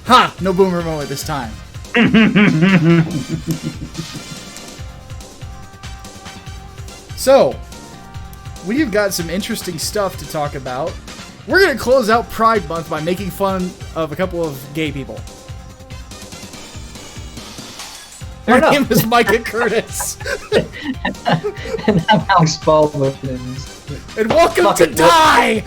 Ha! No boomer moment this time. So, we've got some interesting stuff to talk about. We're going to close out Pride Month by making fun of a couple of gay people. Her name is Micah Curtis. And I'm Alex Baldwin. And welcome to Die!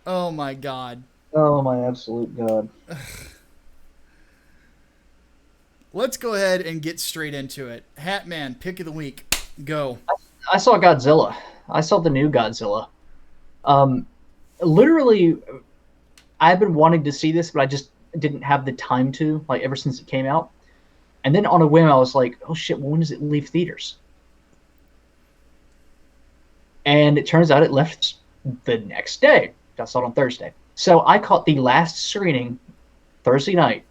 Oh my god. Oh my absolute god. Let's go ahead and get straight into it. Hatman, pick of the week. Go. I saw Godzilla. I saw the new Godzilla. Literally, I've been wanting to see this, but I just didn't have the time to, like, ever since it came out. And then on a whim, I was like, oh shit, well, when does it leave theaters? And it turns out it left the next day. I saw it on Thursday. So I caught the last screening Thursday night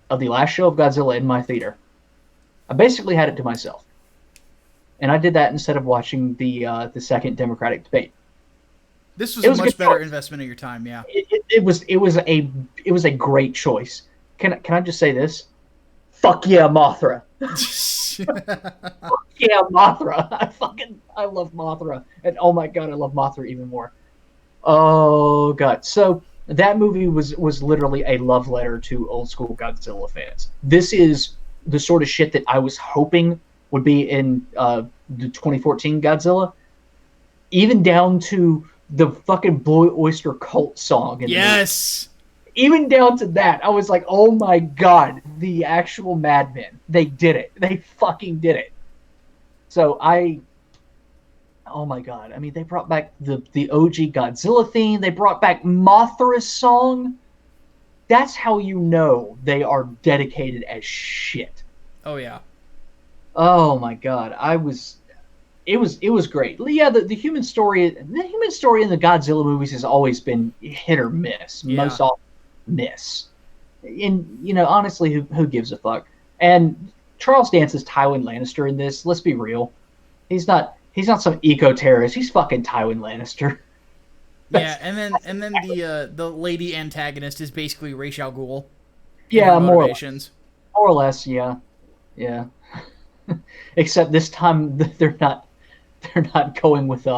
of the last show of Godzilla in my theater. I basically had it to myself. And I did that instead of watching the second Democratic debate. This was a much better investment of your time, yeah. It was a great choice. Can I just say this? Fuck yeah, Mothra. Fuck yeah, Mothra. I love Mothra. And oh my god, I love Mothra even more. Oh god. So that movie was literally a love letter to old school Godzilla fans. This is the sort of shit that I was hoping would be in the 2014 Godzilla, even down to the fucking Blue Oyster Cult song. Yes. Even down to that, I was like, oh my god, the actual Madmen. They did it. They fucking did it. So oh my god. I mean, they brought back the OG Godzilla theme. They brought back Mothra's song. That's how you know they are dedicated as shit. Oh yeah. Oh my god. It was great. Yeah, the human story in the Godzilla movies has always been hit or miss. Yeah. Most often miss. And honestly, who gives a fuck? And Charles Dance is Tywin Lannister in this. Let's be real. He's not some eco-terrorist. He's fucking Tywin Lannister. Yeah, and then the lady antagonist is basically Ra's al Ghul. Yeah, more or less, yeah. Yeah. Except this time they're not going with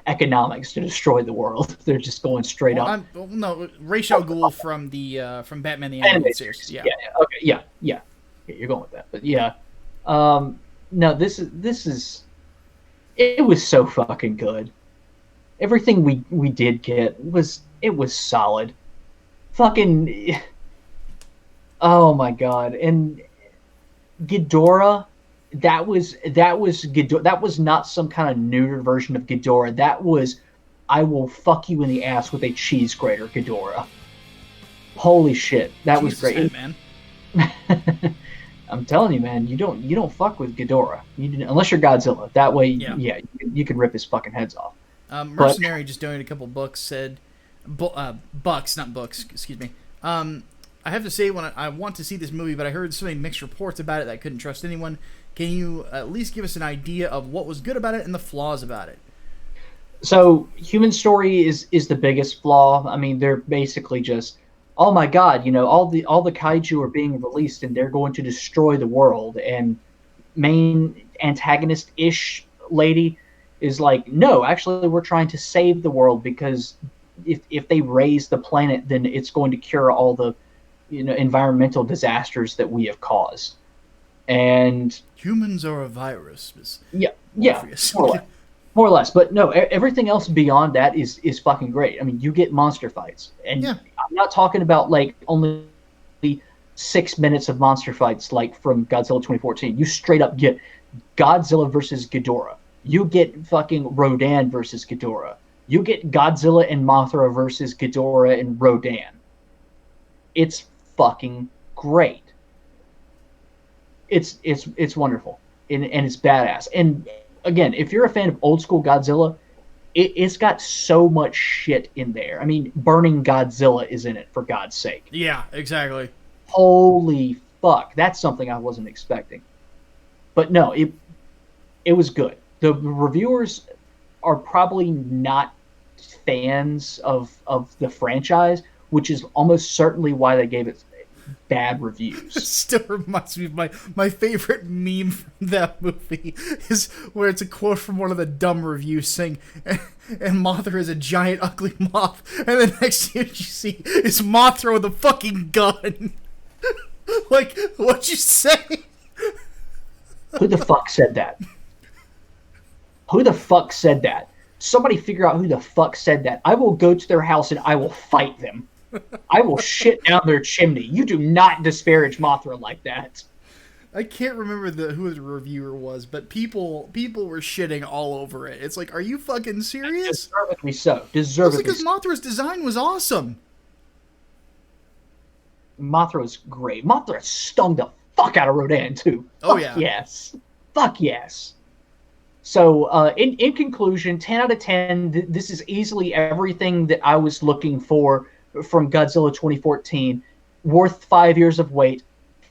economics to destroy the world. They're just going straight up. No, Ra's al Ghul from Batman the Animated Series. Yeah. Okay. Yeah. You're going with that, but yeah. No, this is. It was so fucking good. Everything we did get was solid. Fucking. Oh my god! And Ghidorah, that was Ghidorah. That was not some kind of neutered version of Ghidorah. That was, I will fuck you in the ass with a cheese grater, Ghidorah. Holy shit, that was great, man. I'm telling you, man, you don't fuck with Ghidorah. Unless you're Godzilla. That way, yeah you can rip his fucking heads off. Mercenary just donated a couple books. Said, bucks, not books. Excuse me. I have to say, when I want to see this movie, but I heard so many mixed reports about it that I couldn't trust anyone. Can you at least give us an idea of what was good about it and the flaws about it? So, human story is the biggest flaw. I mean, they're basically just, oh my god, all the kaiju are being released and they're going to destroy the world. And main antagonist-ish lady is like, no, actually, we're trying to save the world because if they raise the planet, then it's going to cure all the environmental disasters that we have caused. And humans are a virus. Yeah, more or less. But no, everything else beyond that is fucking great. I mean, you get monster fights, and I'm not talking about like only 6 minutes of monster fights like from Godzilla 2014. You straight up get Godzilla versus Ghidorah. You get fucking Rodan versus Ghidorah. You get Godzilla and Mothra versus Ghidorah and Rodan. It's fucking great. It's wonderful, and it's badass. And again, if you're a fan of old school Godzilla, it's got so much shit in there. I mean, Burning Godzilla is in it, for God's sake. Yeah, exactly. Holy fuck, that's something I wasn't expecting. But no, it was good. The reviewers are probably not fans of the franchise, which is almost certainly why they gave it bad reviews. It still reminds me of my favorite meme from that movie is where it's a quote from one of the dumb reviews saying, and Mothra is a giant ugly moth, and the next thing you see is Mothra with a fucking gun. Like, what'd you say? Who the fuck said that? Who the fuck said that? Somebody figure out who the fuck said that. I will go to their house and I will fight them. I will shit down their chimney. You do not disparage Mothra like that. I can't remember who the reviewer was, but people were shitting all over it. It's like, are you fucking serious? Deservedly so. Deservedly because Mothra's design was awesome. Mothra's great. Mothra stung the fuck out of Rodan, too. Oh, yeah. Yes. Fuck yes. So, in conclusion, 10 out of 10, this is easily everything that I was looking for from Godzilla 2014. Worth 5 years of wait.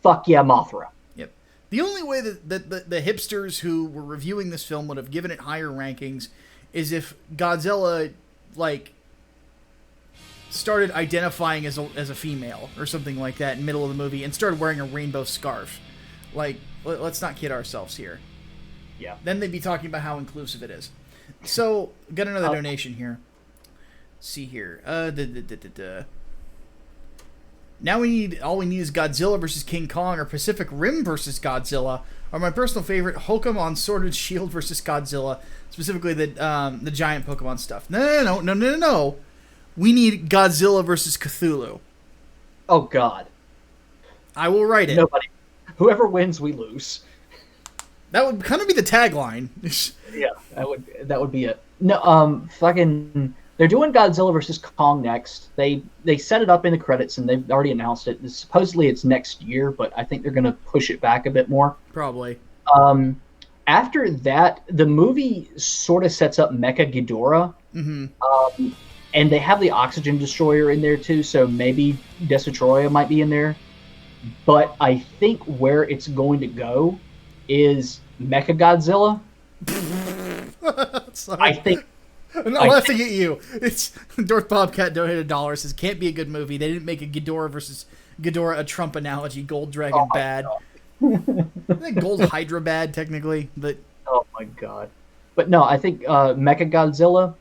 Fuck yeah, Mothra. Yep. The only way that the hipsters who were reviewing this film would have given it higher rankings is if Godzilla, like, started identifying as a female or something like that in the middle of the movie and started wearing a rainbow scarf. Like, let's not kid ourselves here. Yeah. Then they'd be talking about how inclusive it is. So, got another donation here. Let's see here. Now all we need is Godzilla versus King Kong or Pacific Rim versus Godzilla, or my personal favorite, Pokemon Sword and Shield versus Godzilla, specifically the giant Pokemon stuff. No. We need Godzilla versus Cthulhu. Oh God. I will write it. Nobody. Whoever wins, we lose. That would kind of be the tagline. Yeah, that would be it. No, fucking. They're doing Godzilla versus Kong next. They set it up in the credits and they've already announced it. Supposedly it's next year, but I think they're going to push it back a bit more. Probably. After that, the movie sort of sets up Mecha Ghidorah. Mm-hmm. And they have the Oxygen Destroyer in there too, so maybe Destroyer might be in there. But I think where it's going to go is Mecha Godzilla. I think. I'm not laughing at you. It's Dorth Bobcat donated $1. Says can't be a good movie. They didn't make a Ghidorah versus Ghidorah a Trump analogy. Gold Dragon bad. I think Gold Hydra bad technically, but oh my God. But no, I think Mecha Godzilla,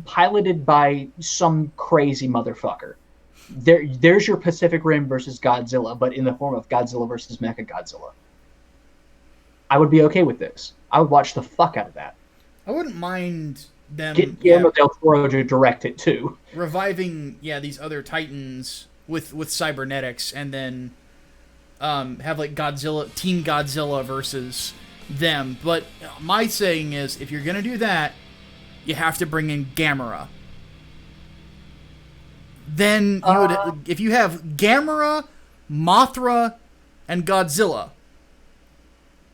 piloted by some crazy motherfucker. There's your Pacific Rim versus Godzilla, but in the form of Godzilla versus Mecha Godzilla. I would be okay with this. I would watch the fuck out of that. I wouldn't mind them get Guillermo del Toro to direct it too. Reviving these other Titans with cybernetics, and then have like Team Godzilla versus them. But my saying is, if you're gonna do that, you have to bring in Gamera. Then you would, if you have Gamera, Mothra, and Godzilla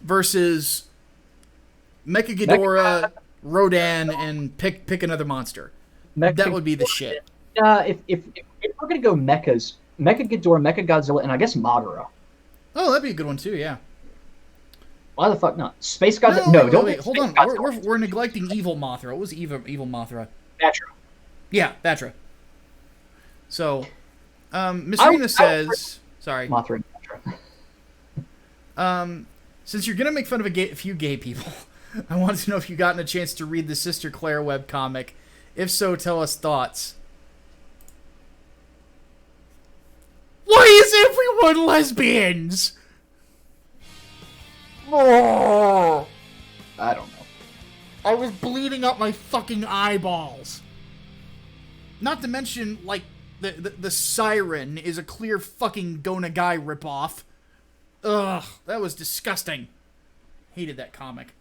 versus Mecha Ghidorah, Rodan, and pick another monster. That would be the shit. If we're gonna go mechas, Mecha Ghidorah, Mecha Godzilla, and I guess Mothra. Oh, that'd be a good one too. Yeah. Why the fuck not? Space Godzilla? No, don't. Wait, hold on. We're neglecting Evil Mothra. What was evil Mothra? Batra. Yeah, Batra. So, Miss Rena says, sorry. Mothra and Batra. Since you're gonna make fun of a few gay people, I wanted to know if you gotten a chance to read the Sister Claire webcomic. If so, tell us thoughts. Why is everyone lesbians? Oh, I don't know. I was bleeding up my fucking eyeballs. Not to mention, like, the siren is a clear fucking Gonagai ripoff. Ugh, that was disgusting. Hated that comic.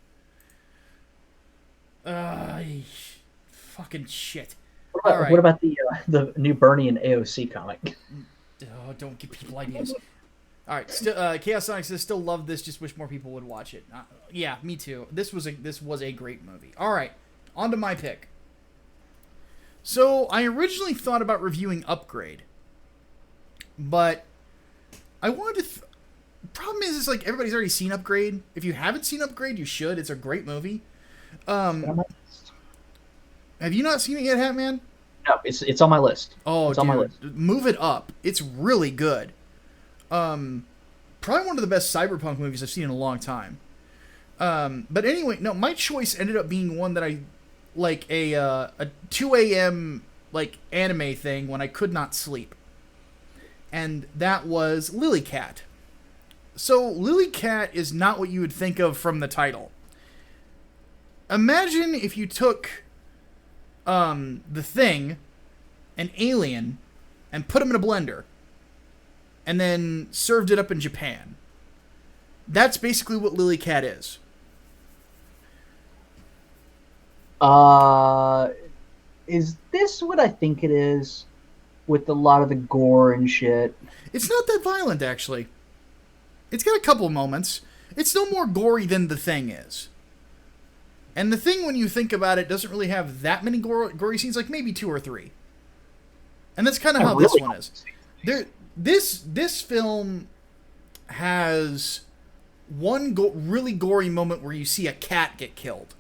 Fucking shit. What about the new Bernie and AOC comic? Oh, don't give people ideas. All right, Chaos Sonic says still love this. Just wish more people would watch it. Yeah, me too. This was a great movie. All right, on to my pick. So I originally thought about reviewing Upgrade, but I wanted to. Problem is, like everybody's already seen Upgrade. If you haven't seen Upgrade, you should. It's a great movie. Have you not seen it yet, Hatman? No, it's on my list. Oh, it's dude, on my list. move it up. It's really good. Probably one of the best cyberpunk movies I've seen in a long time. But anyway, no, my choice ended up being one that I like a 2 a.m. like anime thing when I could not sleep, and that was Lily Cat. So Lily Cat is not what you would think of from the title. Imagine if you took The Thing, an alien, and put him in a blender, and then served it up in Japan. That's basically what Lily Cat is. Is this what I think it is? With a lot of the gore and shit. It's not that violent, actually. It's got a couple moments. It's no more gory than The Thing is. And The Thing, when you think about it, doesn't really have that many gory scenes, like maybe 2 or 3. And that's kind of how this one is. This film has one really gory moment where you see a cat get killed.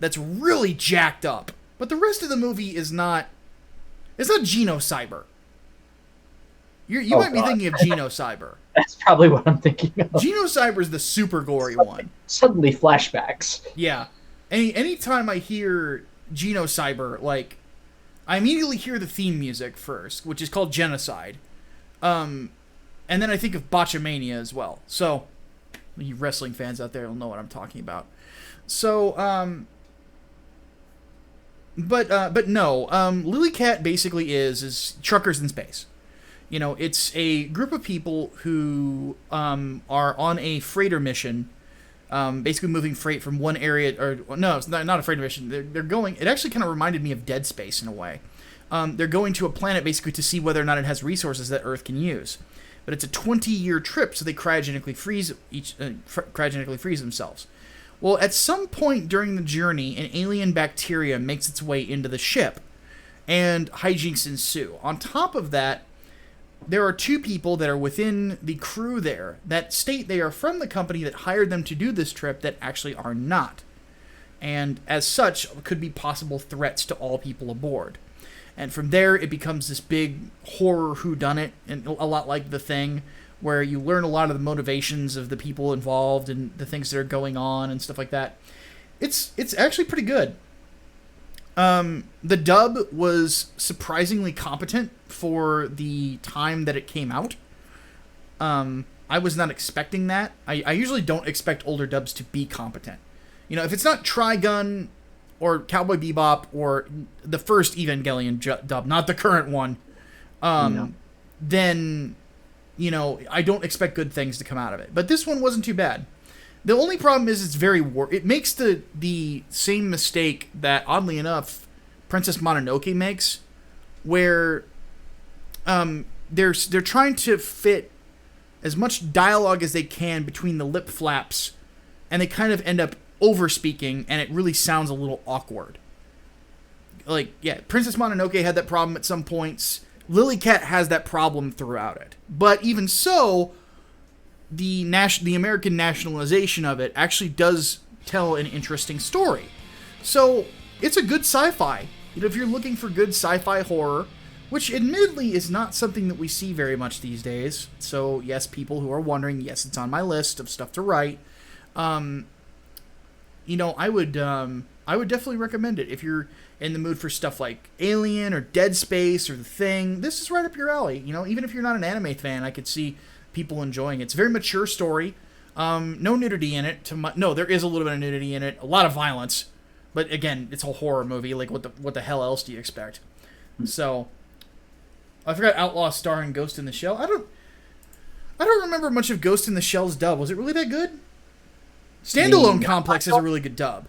That's really jacked up. But the rest of the movie is not... It's not Genocyber. You might be thinking of Genocyber. That's probably what I'm thinking of. Genocyber is the super gory one. Suddenly flashbacks. Yeah. Anytime I hear Genocyber, like, I immediately hear the theme music first, which is called Genocide. And then I think of Botchamania as well. So, you wrestling fans out there will know what I'm talking about. So, but no, Lily Cat basically is truckers in space. You know, it's a group of people who are on a freighter mission, basically moving freight from one area, or no, it's not a freighter mission. They're going. It actually kind of reminded me of Dead Space in a way. They're going to a planet basically to see whether or not it has resources that Earth can use. But it's a 20-year trip, so they cryogenically freeze themselves. Well, at some point during the journey, an alien bacteria makes its way into the ship, and hijinks ensue. On top of that, there are 2 people that are within the crew there that state they are from the company that hired them to do this trip that actually are not. And as such, could be possible threats to all people aboard. And from there, it becomes this big horror whodunit, and a lot like The Thing, where you learn a lot of the motivations of the people involved and the things that are going on and stuff like that. It's actually pretty good. The dub was surprisingly competent for the time that it came out. I was not expecting that. I usually don't expect older dubs to be competent. You know, if it's not Trigun or Cowboy Bebop or the first Evangelion dub, not the current one, then, you know, I don't expect good things to come out of it. But this one wasn't too bad. The only problem is it's very it makes the same mistake that, oddly enough, Princess Mononoke makes, where they're trying to fit as much dialogue as they can between the lip flaps, and they kind of end up over-speaking, and it really sounds a little awkward. Like, yeah, Princess Mononoke had that problem at some points. Lily Cat has that problem throughout it. But even so, the American nationalization of it actually does tell an interesting story. So, it's a good sci-fi. You know, if you're looking for good sci-fi horror, which admittedly is not something that we see very much these days. So, yes, people who are wondering, yes, it's on my list of stuff to write. You know, I would definitely recommend it if you're in the mood for stuff like Alien or Dead Space or The Thing. This is right up your alley. You know, even if you're not an anime fan, I could see people enjoying it. It's a very mature story. No nudity in it. No, there is a little bit of nudity in it. A lot of violence. But again, it's a horror movie. Like, what the hell else do you expect? So, I forgot Outlaw starring Ghost in the Shell. I don't remember much of Ghost in the Shell's dub. Was it really that good? Standalone Complex is a really good dub.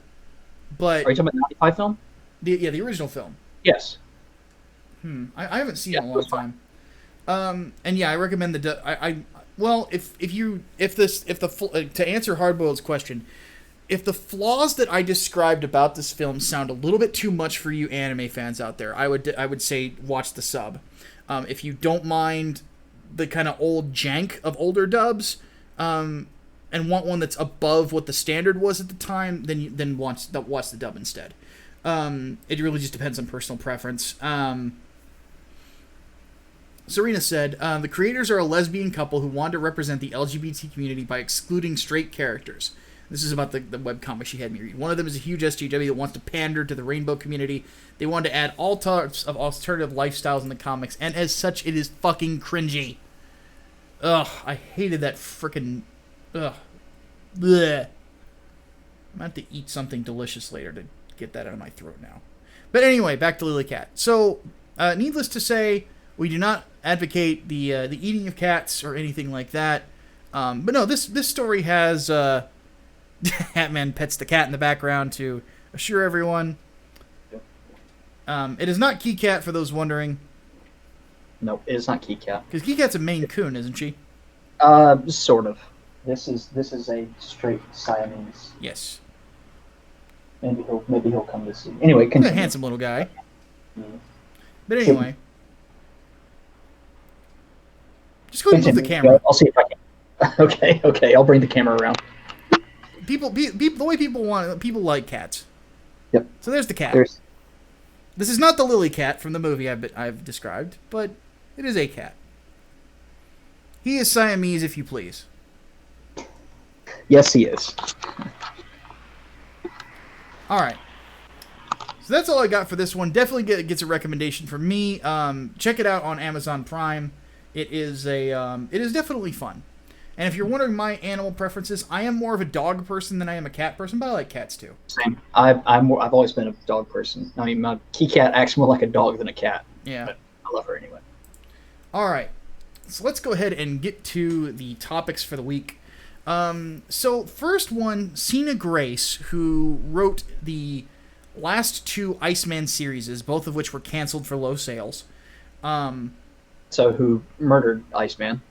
But are you talking about the 95 film? The original film. Yes. I haven't seen it in a long time. And yeah, I recommend the dub. To answer Hardboiled's question, if the flaws that I described about this film sound a little bit too much for you anime fans out there, I would say watch the sub. If you don't mind the kind of old jank of older dubs, and want one that's above what the standard was at the time, then watch the dub instead. It really just depends on personal preference. Serena said, the creators are a lesbian couple who want to represent the LGBT community by excluding straight characters. This is about the webcomic she had me read. One of them is a huge SJW that wants to pander to the rainbow community. They want to add all types of alternative lifestyles in the comics, and as such, it is fucking cringy. Ugh, I hated that frickin'... Ugh. Blech. I'm going to have to eat something delicious later to get that out of my throat now. But anyway, back to Lily Cat. So, needless to say, we do not advocate the eating of cats or anything like that. But no, this story has Hatman pets the cat in the background to assure everyone. It is not Key Cat, for those wondering. No, it is not Key Cat. Because Key Cat's a Maine Coon, isn't she? Sort of. This is a straight Siamese. Yes. Maybe he'll come to see. Anyway, continue. A handsome little guy. Mm. But anyway, just go ahead and move the camera. I'll see if I can. Okay. I'll bring the camera around. People, the way people like cats. Yep. So there's the cat. This is not the Lily Cat from the movie I've described, but it is a cat. He is Siamese, if you please. Yes, he is. All right. So that's all I got for this one. Definitely gets a recommendation from me. Check it out on Amazon Prime. It is definitely fun. And if you're wondering my animal preferences, I am more of a dog person than I am a cat person, but I like cats too. Same. I've always been a dog person. I mean, my Key Cat acts more like a dog than a cat. Yeah. But I love her anyway. All right. So let's go ahead and get to the topics for the week. So first one, Sina Grace, who wrote the last two Iceman series, both of which were canceled for low sales. So who murdered Iceman?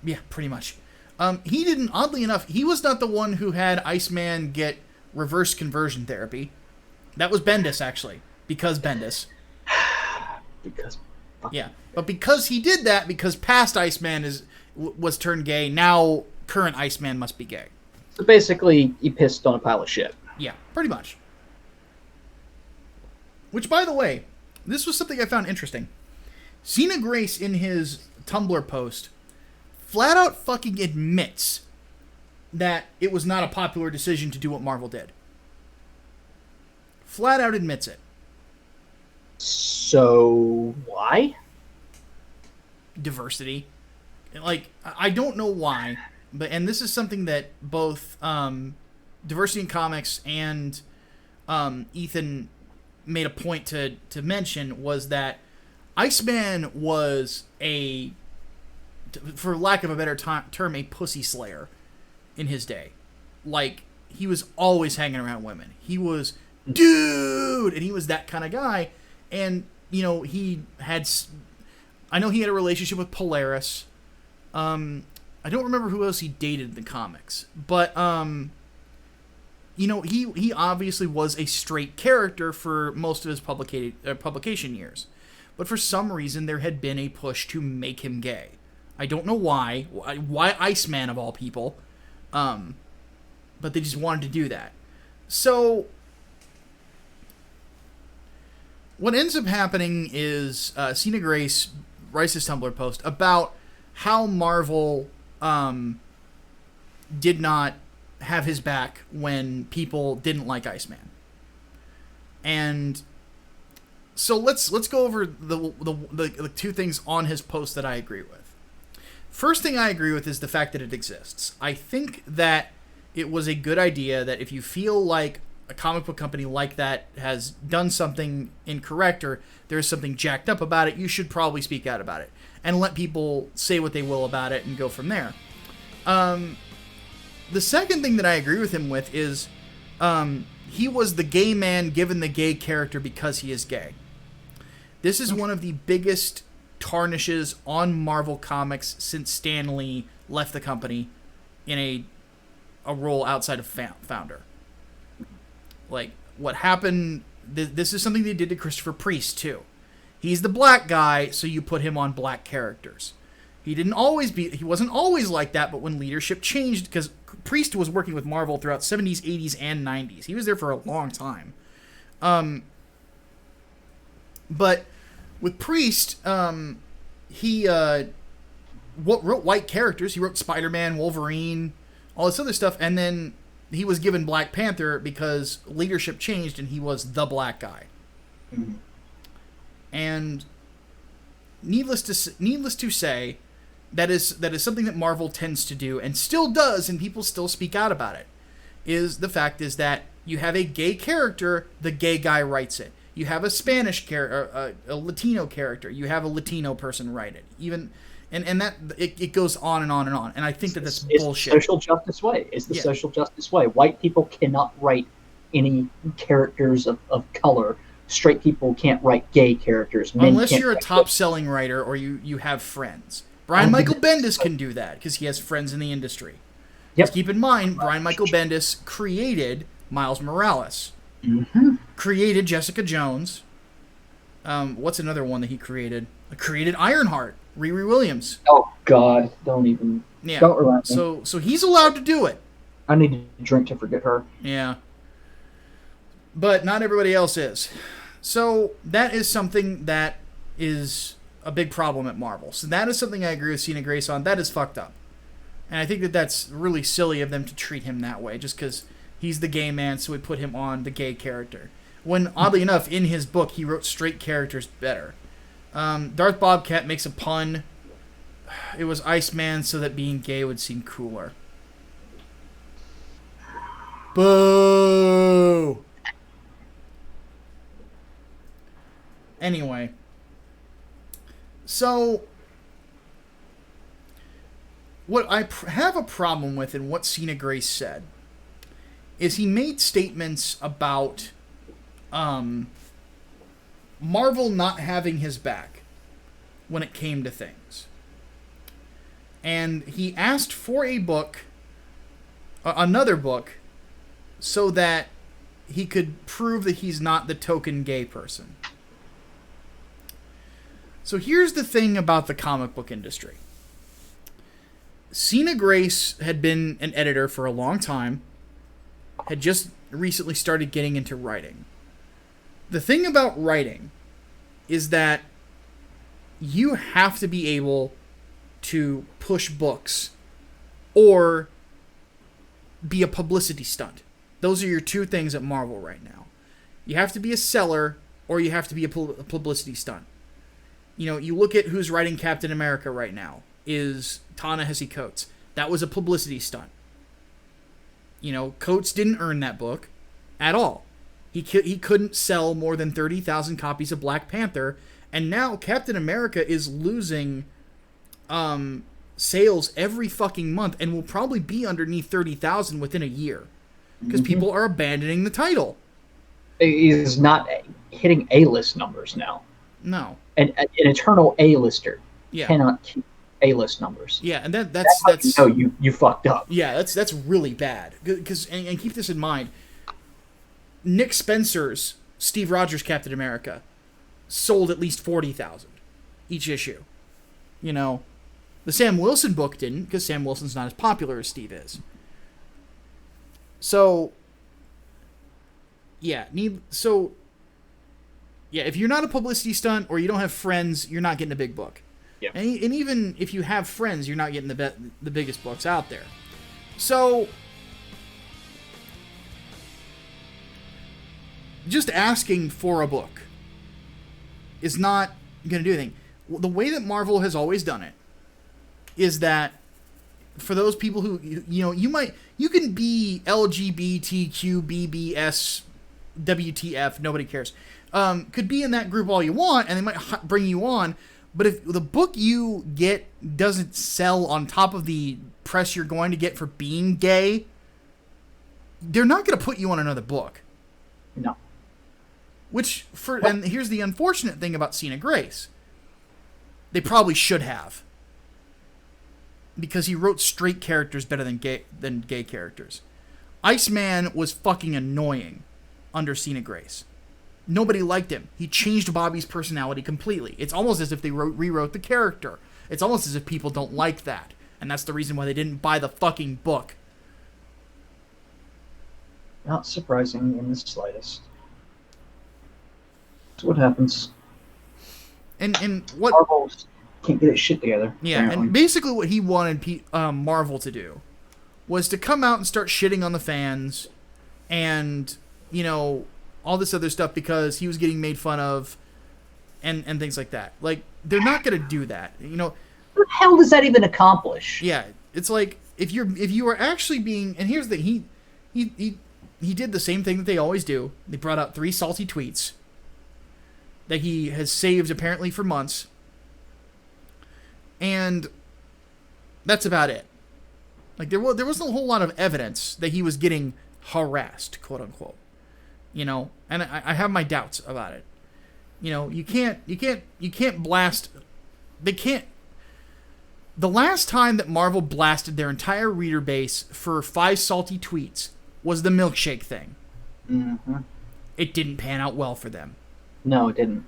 Yeah, pretty much. He didn't, oddly enough, he was not the one who had Iceman get reverse conversion therapy. That was Bendis, actually. Because Bendis. Yeah. But because he did that, because past Iceman was turned gay, now current Iceman must be gay. So basically, he pissed on a pile of shit. Yeah, pretty much. Which, by the way, this was something I found interesting. Sina Grace, in his Tumblr post, flat out fucking admits that it was not a popular decision to do what Marvel did. Flat out admits it. So, why? Diversity. Like, I don't know why, and this is something that both Diversity in Comics and Ethan made a point to mention, was that Iceman was for lack of a better term, a pussy slayer in his day. Like, he was always hanging around women. He was, dude! And he was that kind of guy. And, you know, I know he had a relationship with Polaris. I don't remember who else he dated in the comics. But, you know, he obviously was a straight character for most of his publication years. But for some reason, there had been a push to make him gay. I don't know why. Why Iceman, of all people? But they just wanted to do that. So what ends up happening is Sina Grace writes this Tumblr post about how Marvel did not have his back when people didn't like Iceman. And so let's go over the two things on his post that I agree with. First thing I agree with is the fact that it exists. I think that it was a good idea that if you feel like a comic book company like that has done something incorrect or there's something jacked up about it, you should probably speak out about it and let people say what they will about it and go from there. The second thing that I agree with him with is he was the gay man given the gay character because he is gay. This is one of the biggest tarnishes on Marvel Comics since Stan Lee left the company in a role outside of founder. Like, what happened, this is something they did to Christopher Priest, too. He's the black guy, so you put him on black characters. He wasn't always like that, but when leadership changed, because Priest was working with Marvel throughout 70s, 80s, and 90s. He was there for a long time. But with Priest, he wrote white characters. He wrote Spider-Man, Wolverine, all this other stuff, and then he was given Black Panther because leadership changed and he was the black guy. Mm-hmm. And needless to say, that is something that Marvel tends to do and still does, and people still speak out about it. The fact is that you have a gay character, the gay guy writes it. You have a Spanish character, a Latino character, you have a Latino person write it. Even and that it goes on and on and on. And I think that's bullshit. Social justice way. It's the social justice way. White people cannot write any characters of color. Straight people can't write gay characters. Unless you're a top-selling writer or you have friends. Brian Michael Bendis can do that because he has friends in the industry. Yep. Just keep in mind, Brian Michael Bendis created Miles Morales. Mm-hmm. Created Jessica Jones. What's another one that he created? Created Ironheart. Riri Williams. Oh God! Don't even. Yeah. Don't remind me. So he's allowed to do it. I need to drink to forget her. Yeah. But not everybody else is. So that is something that is a big problem at Marvel. So that is something I agree with Cena Grace on. That is fucked up. And I think that that's really silly of them to treat him that way, just because he's the gay man, so we put him on the gay character. When, oddly enough, in his book, he wrote straight characters better. Darth Bobcat makes a pun. It was Iceman so that being gay would seem cooler. Boo! Anyway. So, what I have a problem with in what Cena Grace said is he made statements about Marvel not having his back when it came to things. And he asked for a book, another book, so that he could prove that he's not the token gay person. So here's the thing about the comic book industry. Cena Grace had been an editor for a long time, had just recently started getting into writing. The thing about writing is that you have to be able to push books or be a publicity stunt. Those are your two things at Marvel right now. You have to be a seller or you have to be a publicity stunt. You know, you look at who's writing Captain America right now is Ta-Nehisi Coates. That was a publicity stunt. You know, Coates didn't earn that book at all. He couldn't sell more than 30,000 copies of Black Panther, and now Captain America is losing sales every fucking month and will probably be underneath 30,000 within a year because people are abandoning the title. He's not hitting A-list numbers now. No. An eternal A-lister cannot keep A-list numbers. Yeah, and that's you fucked up. Yeah, that's really bad. Because and keep this in mind. Nick Spencer's Steve Rogers Captain America sold at least 40,000 each issue. You know, the Sam Wilson book didn't because Sam Wilson's not as popular as Steve is. So, yeah, if you're not a publicity stunt or you don't have friends, you're not getting a big book. Yeah. And even if you have friends, you're not getting the biggest books out there. So, just asking for a book is not going to do anything. The way that Marvel has always done it is that for those people who, you can be LGBTQ, BBS, WTF, nobody cares. Could be in that group all you want, and they might bring you on. But if the book you get doesn't sell on top of the press you're going to get for being gay, they're not going to put you on another book. No. And here's the unfortunate thing about Cena Grace. They probably should have. Because he wrote straight characters better than gay characters. Iceman was fucking annoying under Cena Grace. Nobody liked him. He changed Bobby's personality completely. It's almost as if they rewrote the character. It's almost as if people don't like that. And that's the reason why they didn't buy the fucking book. Not surprising in the slightest. That's what happens. And what... Marvel can't get its shit together. Yeah, apparently. and basically what he wanted Marvel to do was to come out and start shitting on the fans and, you know, all this other stuff because he was getting made fun of and things like that. Like, they're not going to do that, you know. What the hell does that even accomplish? Yeah, it's like, if you are actually being... And here's the thing, he did the same thing that they always do. They brought out 3 salty tweets that he has saved apparently for months. And that's about it. Like, there wasn't a whole lot of evidence that he was getting harassed, quote unquote. You know, and I have my doubts about it. You know, you can't blast. They can't. The last time that Marvel blasted their entire reader base for 5 salty tweets was the milkshake thing. Mm-hmm. It didn't pan out well for them. No, it didn't.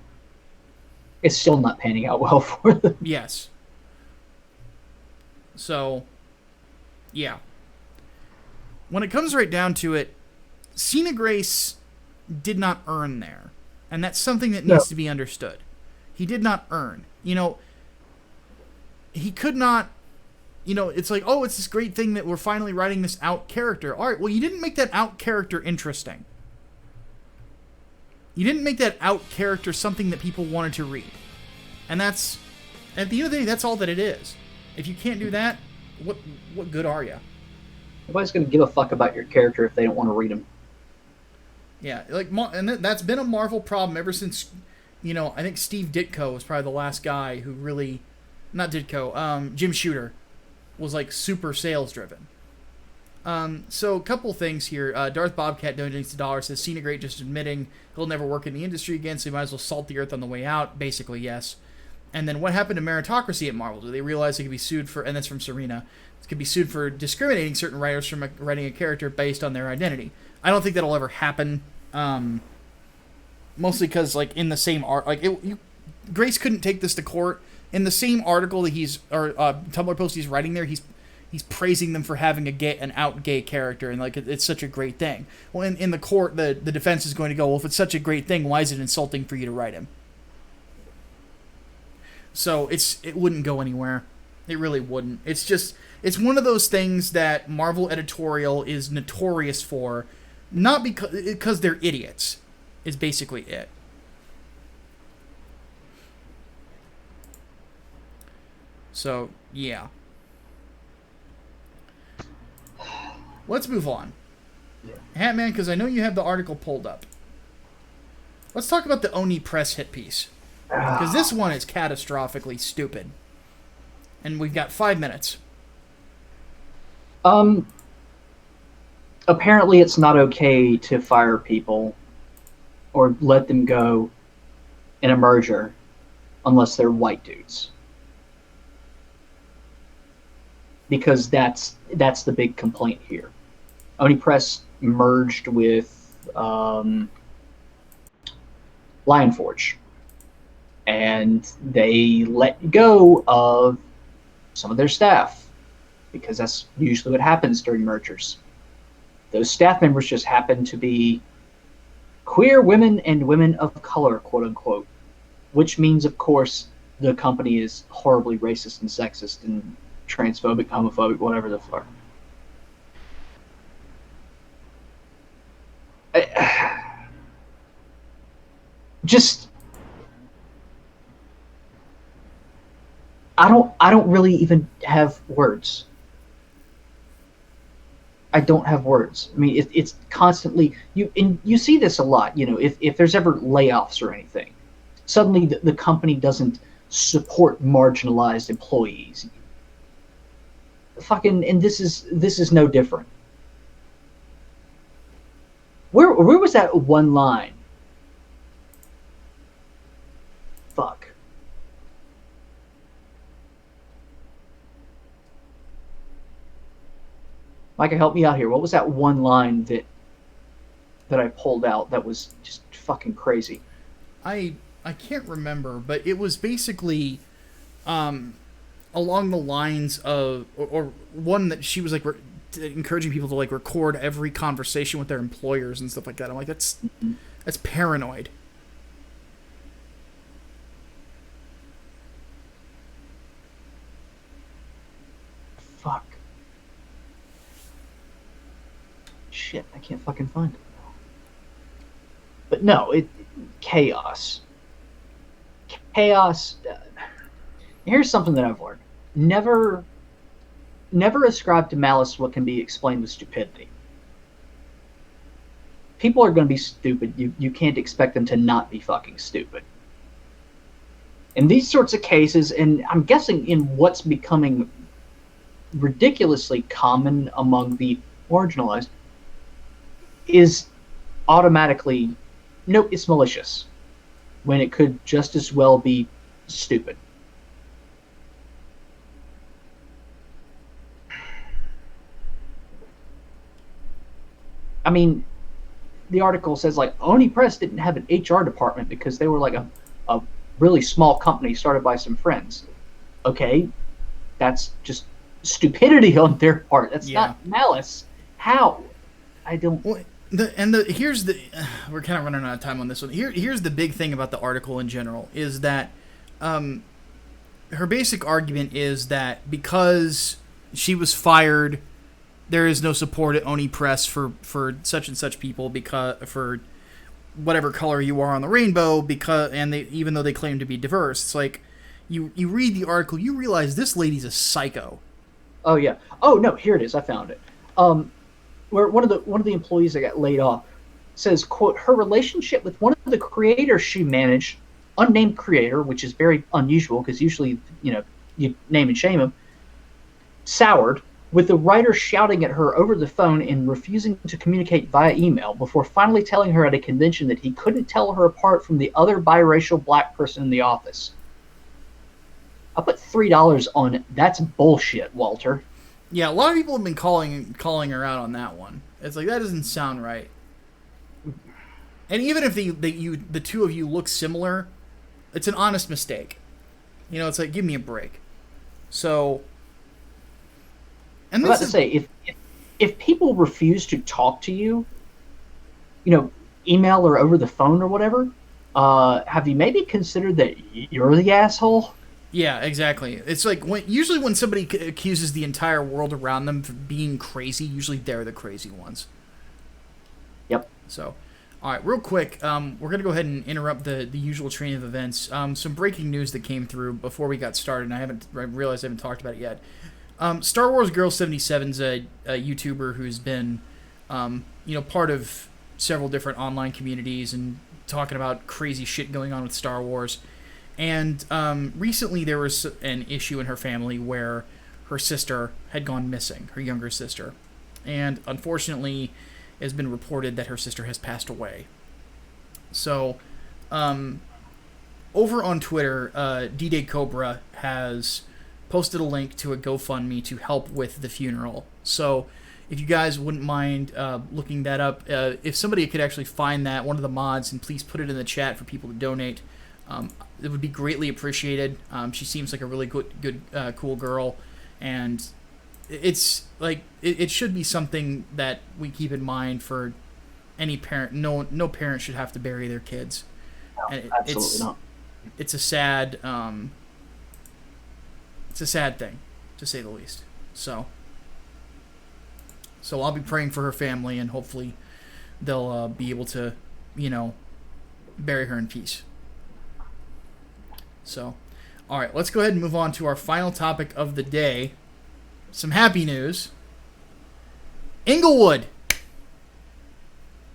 It's still not panning out well for them. Yes. So, yeah. When it comes right down to it, Cena Grace did not earn there. And that's something that needs to be understood. He did not earn. You know, he could not... You know, it's like, oh, it's this great thing that we're finally writing this out character. All right, well, you didn't make that out character interesting. You didn't make that out character something that people wanted to read. And that's... At the end of the day, that's all that it is. If you can't do that, what good are you? Nobody's going to give a fuck about your character if they don't want to read him. Yeah, like, and that's been a Marvel problem ever since, you know, I think Steve Ditko was probably the last guy who really... Not Ditko, Jim Shooter was, like, super sales-driven. So, a couple things here. Darth Bobcat donates $1, says, Cena Great just admitting he'll never work in the industry again, so he might as well salt the earth on the way out. Basically, yes. And then what happened to meritocracy at Marvel? Do they realize they could be sued for, and that's from Serena, could be sued for discriminating certain writers from writing a character based on their identity? I don't think that'll ever happen. Mostly because, like, in the same art, like, Grace couldn't take this to court. In the same article that Tumblr post he's writing there, he's praising them for having an out gay character, and like it's such a great thing. Well, in the court, the defense is going to go, well, if it's such a great thing, why is it insulting for you to write him? So it wouldn't go anywhere. It really wouldn't. It's one of those things that Marvel editorial is notorious for, not because they're idiots, is basically it. So, yeah. Let's move on. Yeah. Hatman, because I know you have the article pulled up. Let's talk about the Oni Press hit piece. Because this one is catastrophically stupid. And we've got 5 minutes. Apparently it's not okay to fire people or let them go in a merger unless they're white dudes. Because that's the big complaint here. Oni Press merged with Lionforge, and they let go of some of their staff because that's usually what happens during mergers. Those staff members just happen to be queer women and women of color, quote unquote, which means, of course, the company is horribly racist and sexist and transphobic, homophobic, whatever the fuck. I don't really even have words. I don't have words. I mean, it's constantly you see this a lot. You know, if there's ever layoffs or anything, suddenly the company doesn't support marginalized employees. And this is no different. Where was that one line? Fuck. Micah, help me out here. What was that one line that I pulled out that was just fucking crazy? I can't remember, but it was basically along the lines of, or one that she was like encouraging people to like record every conversation with their employers and stuff like that. I'm like, that's paranoid. Fuck. Shit, I can't fucking find it. But no, chaos. Chaos. Here's something that I've learned: never, never ascribe to malice what can be explained with stupidity. People are going to be stupid. You can't expect them to not be fucking stupid. In these sorts of cases, and I'm guessing in what's becoming ridiculously common among the marginalized, is automatically, nope, it's malicious, when it could just as well be stupid. I mean, the article says like Oni Press didn't have an HR department because they were like a really small company started by some friends. Okay, that's just stupidity on their part. That's not malice. How? I don't. Well, here's the we're kind of running out of time on this one. Here's the big thing about the article in general is that her basic argument is that because she was fired, there is no support at Oni Press for such and such people because for whatever color you are on the rainbow even though they claim to be diverse. It's like you read the article, you realize this lady's a psycho. Oh yeah. Oh no, here it is. I found it. Where one of the employees that got laid off says, quote, her relationship with one of the creators she managed, unnamed creator, which is very unusual because usually, you name and shame him, soured, with the writer shouting at her over the phone and refusing to communicate via email before finally telling her at a convention that he couldn't tell her apart from the other biracial black person in the office. I put $3 on that's bullshit, Walter. Yeah, a lot of people have been calling her out on that one. It's like, that doesn't sound right. And even if the two of you look similar, it's an honest mistake. It's like, give me a break. So, and I was about to say, if people refuse to talk to you, email or over the phone or whatever, have you maybe considered that you're the asshole? Yeah, exactly. It's like usually when somebody accuses the entire world around them for being crazy, usually they're the crazy ones. Yep. So, all right, real quick, we're going to go ahead and interrupt the usual train of events. Some breaking news that came through before we got started, and I realized I haven't talked about it yet. Star Wars Girl 77's a YouTuber who's been, part of several different online communities and talking about crazy shit going on with Star Wars. And recently there was an issue in her family where her sister had gone missing, her younger sister. And unfortunately, it has been reported that her sister has passed away. So, over on Twitter, D-Day Cobra has posted a link to a GoFundMe to help with the funeral. So, if you guys wouldn't mind looking that up, if somebody could actually find that, one of the mods, and please put it in the chat for people to donate, it would be greatly appreciated. She seems like a really good, cool girl, and it's like it should be something that we keep in mind for any parent. No parent should have to bury their kids. No, and absolutely not. It's a sad thing, to say the least. So I'll be praying for her family, and hopefully they'll be able to, bury her in peace. So, all right, let's go ahead and move on to our final topic of the day. Some happy news. Inglewood,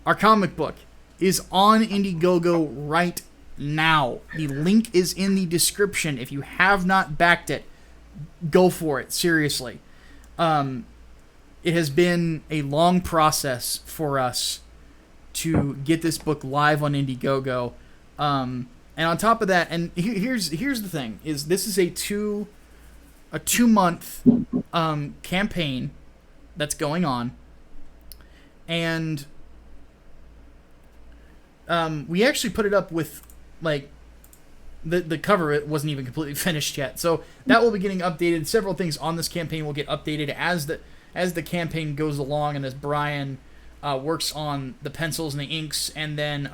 our comic book, is on Indiegogo right now. The link is in the description. If you have not backed it, go for it. Seriously. It has been a long process for us to get this book live on Indiegogo. And on top of that, and here's the thing, is this is a 2-month campaign that's going on. And we actually put it up with, like, the cover it wasn't even completely finished yet. So that will be getting updated. Several things on this campaign will get updated as the campaign goes along, and as Brian works on the pencils and the inks, and then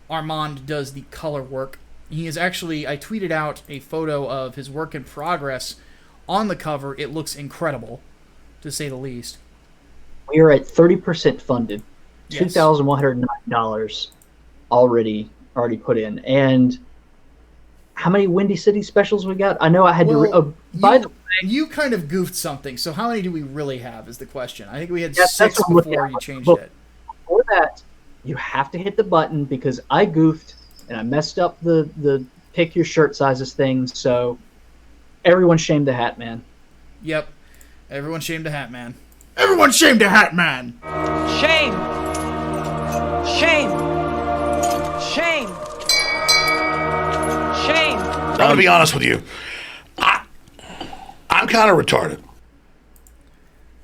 Armand does the color work. He is actually, I tweeted out a photo of his work in progress on the cover. It looks incredible, to say the least. We are at 30% funded, Yes. $2,109 already put in. And how many Windy City specials we got? I know I had to. By the way, you kind of goofed something. So how many do we really have? Is the question. I think we had Yes, 6 that's what I'm before looking you at. changed But it. before that, you have to hit the button because I goofed and I messed up the pick your shirt sizes thing. So everyone shame the Hatman. Yep. Everyone shame the Hatman. Everyone shame the Hatman. Shame! Shame! Shame! Shame! I'm gonna be honest with you. I'm kind of retarded.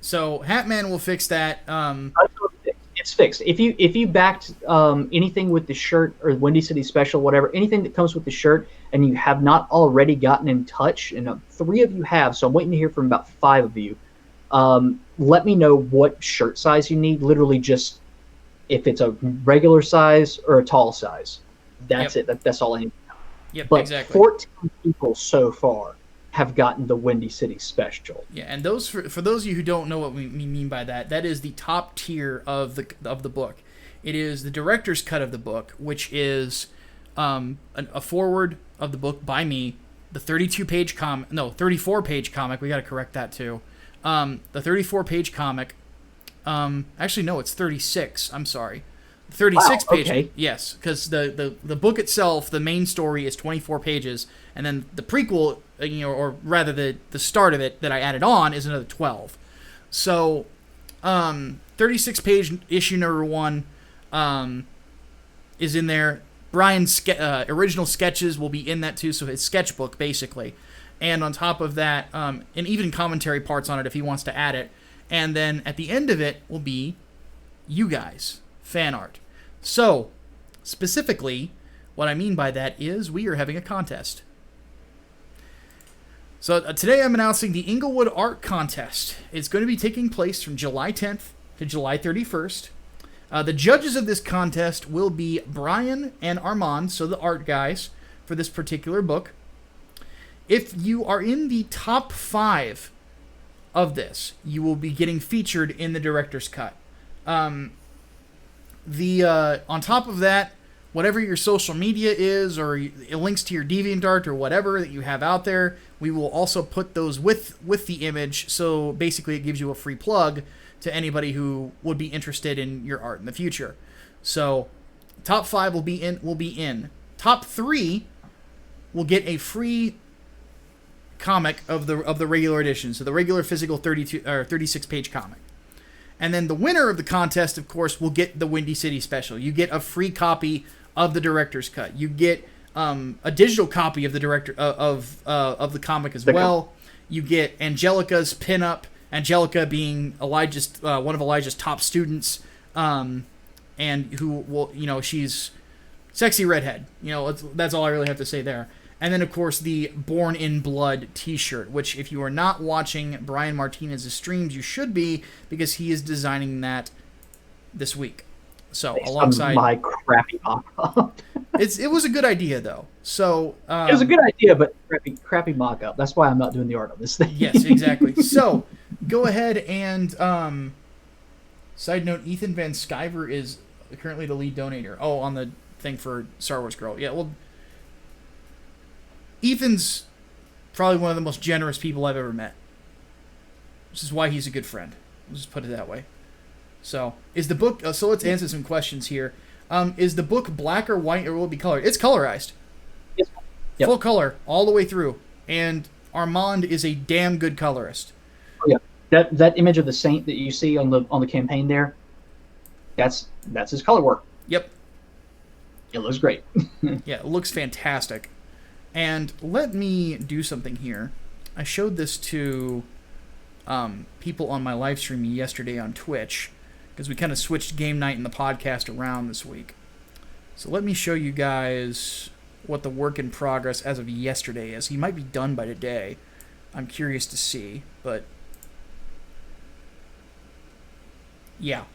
So Hatman will fix that. It's fixed. If you backed anything with the shirt or Windy City special, whatever, anything that comes with the shirt, and you have not already gotten in touch, and 3 of you have, so I'm waiting to hear from about 5 of you. Let me know what shirt size you need. Literally, just if it's a regular size or a tall size. That's Yep. it. That's all I need. Yep, But exactly. 14 people so far have gotten the Windy City special. Yeah, and those for those of you who don't know what we mean by that, that is the top tier of the book. It is the director's cut of the book, which is a forward of the book by me, the 34-page comic. We got to correct that too. The 34-page comic. Actually, no, it's 36. I'm sorry. 36 Wow, pages. okay. Yes, because the book itself, the main story is 24 pages, and then the prequel, or rather the start of it that I added on is another 12. So, 36 page issue number 1 is in there. Brian's original sketches will be in that too, so his sketchbook basically. And on top of that, and even commentary parts on it if he wants to add it. And then at the end of it will be you guys, fan art. So, specifically, what I mean by that is we are having a contest. So today I'm announcing the Inglewood Art Contest. It's going to be taking place from July 10th to July 31st. The judges of this contest will be Brian and Armand, so the art guys, for this particular book. If you are in the top 5 of this, you will be getting featured in the director's cut. On top of that, whatever your social media is, or links to your DeviantArt or whatever that you have out there, we will also put those with the image. So basically, it gives you a free plug to anybody who would be interested in your art in the future. So, top 5 will be in. Top 3 will get a free comic of the regular edition, so the regular physical 32 or 36 page comic. And then the winner of the contest, of course, will get the Windy City special. You get a free copy of the director's cut. You get a digital copy of the director of the comic as well. You get Angelica's pinup. Angelica being Elijah's one of Elijah's top students, and who will she's sexy redhead. That's all I really have to say there. And then, of course, the Born in Blood t-shirt, which if you are not watching Brian Martinez's streams, you should be, because he is designing that this week. So, alongside my crappy mock-up. It was a good idea, though. So it was a good idea, but crappy mock-up. That's why I'm not doing the art on this thing. Yes, exactly. So, go ahead and side note, Ethan Van Sciver is currently the lead donator. Oh, on the thing for Star Wars Girl. Yeah, well, Ethan's probably one of the most generous people I've ever met. Which is why he's a good friend. Let's just put it that way. So, is the book... so let's answer some questions here. Is the book black or white, or will it be colored? It's colorized. Yep. Full color, all the way through. And Armand is a damn good colorist. Yeah, that image of the saint that you see on the campaign there, that's his color work. Yep. It looks great. Yeah, it looks fantastic. And let me do something here. I showed this to people on my live stream yesterday on Twitch, because we kind of switched game night and the podcast around this week. So let me show you guys what the work in progress as of yesterday is. He might be done by today. I'm curious to see, but yeah.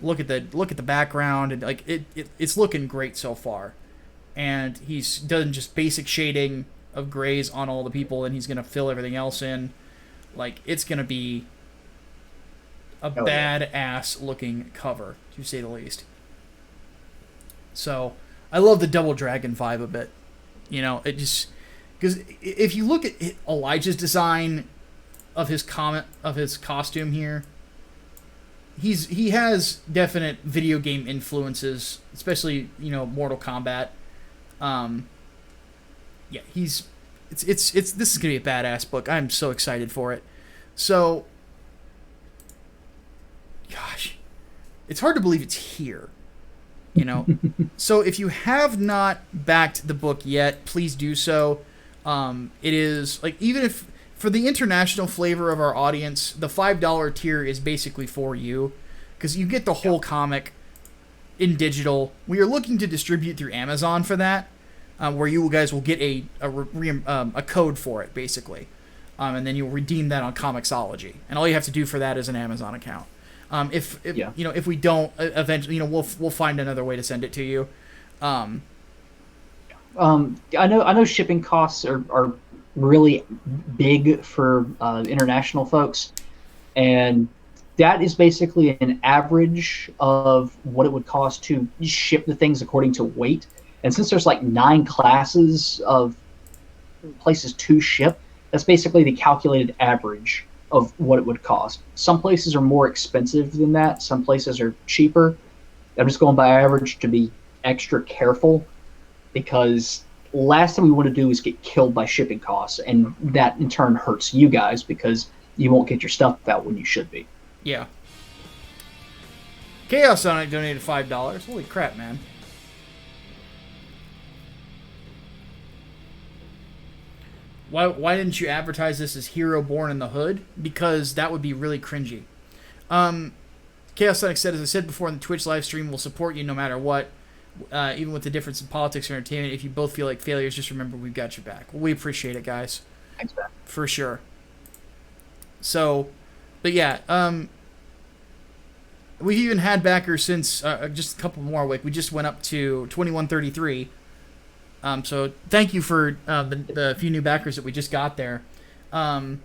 Look at the background, and like it's looking great so far. And he's done just basic shading of grays on all the people, and he's gonna fill everything else in. Like, it's gonna be a badass looking cover, to say the least. So I love the Double Dragon vibe of it. You know, it just, because if you look at Elijah's design of his costume here, he has definite video game influences, especially, you know, Mortal Kombat. Yeah, this is gonna be a badass book. I'm so excited for it. So, gosh, it's hard to believe it's here. You know, so if you have not backed the book yet, please do so. It is like, even if for the international flavor of our audience, the $5 tier is basically for you, because you get the whole comic in digital. We are looking to distribute through Amazon for that, where you guys will get a code for it, basically, and then you'll redeem that on Comixology, and all you have to do for that is an Amazon account. If you know, if we don't, eventually, you know, we'll find another way to send it to you. I know shipping costs are really big for international folks, and that is basically an average of what it would cost to ship the things according to weight. And since there's like 9 classes of places to ship, that's basically the calculated average of what it would cost. Some places are more expensive than that. Some places are cheaper. I'm just going by average to be extra careful, because last thing we want to do is get killed by shipping costs, and that in turn hurts you guys because you won't get your stuff out when you should be. Yeah. Chaos Sonic donated $5. Holy crap, man. Why didn't you advertise this as Hero Born in the Hood? Because that would be really cringy. Chaos Sonic said, as I said before in the Twitch live stream, we'll support you no matter what, even with the difference in politics or entertainment. If you both feel like failures, just remember we've got your back. Well, we appreciate it, guys. Thanks, man. For sure. So, but yeah, we've even had backers since just a couple more. Like, we just went up to 2133. So thank you for the few new backers that we just got there. But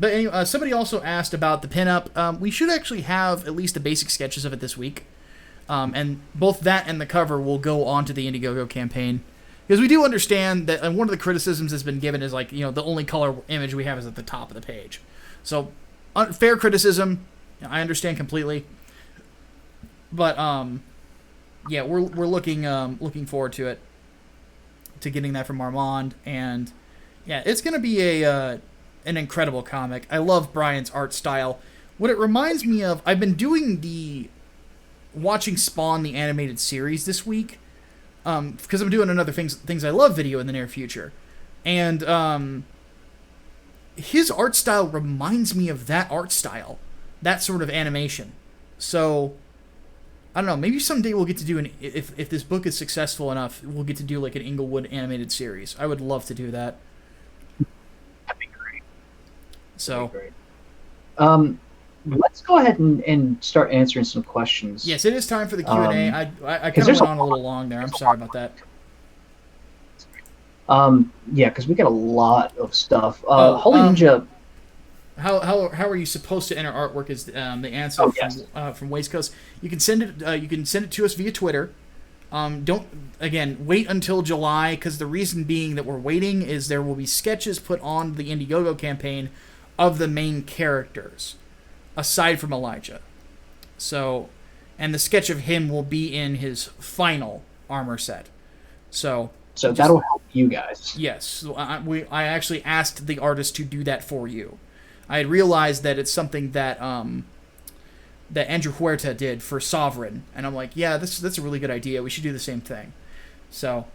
anyway, somebody also asked about the pinup. We should actually have at least the basic sketches of it this week. And both that and the cover will go onto the Indiegogo campaign. Because we do understand that, and one of the criticisms that's been given is, like, you know, the only color image we have is at the top of the page. So, fair criticism. I understand completely. But, yeah, we're looking forward to it, to getting that from Armand, and yeah, it's gonna be an incredible comic. I love Brian's art style. What it reminds me of, I've been watching Spawn the animated series this week, because I'm doing another things I love video in the near future, and his art style reminds me of that art style, that sort of animation. So, I don't know, maybe someday we'll get to do if this book is successful enough, we'll get to do like an Inglewood animated series. I would love to do that. That'd be great. So, That'd be great. Let's go ahead and start answering some questions. Yes, it is time for the Q&A. I kind of went on a little long there. I'm sorry about that. Yeah, because we got a lot of stuff. Holy Ninja. How are you supposed to enter artwork is the answer from Waste Coast. You can send it to us via Twitter. Don't wait until July, because the reason being that we're waiting is there will be sketches put on the Indiegogo campaign of the main characters, aside from Elijah. So, and the sketch of him will be in his final armor set. So that'll help you guys. Yes, I actually asked the artist to do that for you. I had realized that it's something that that Andrew Huerta did for Sovereign, and I'm like, yeah, that's a really good idea. We should do the same thing. So,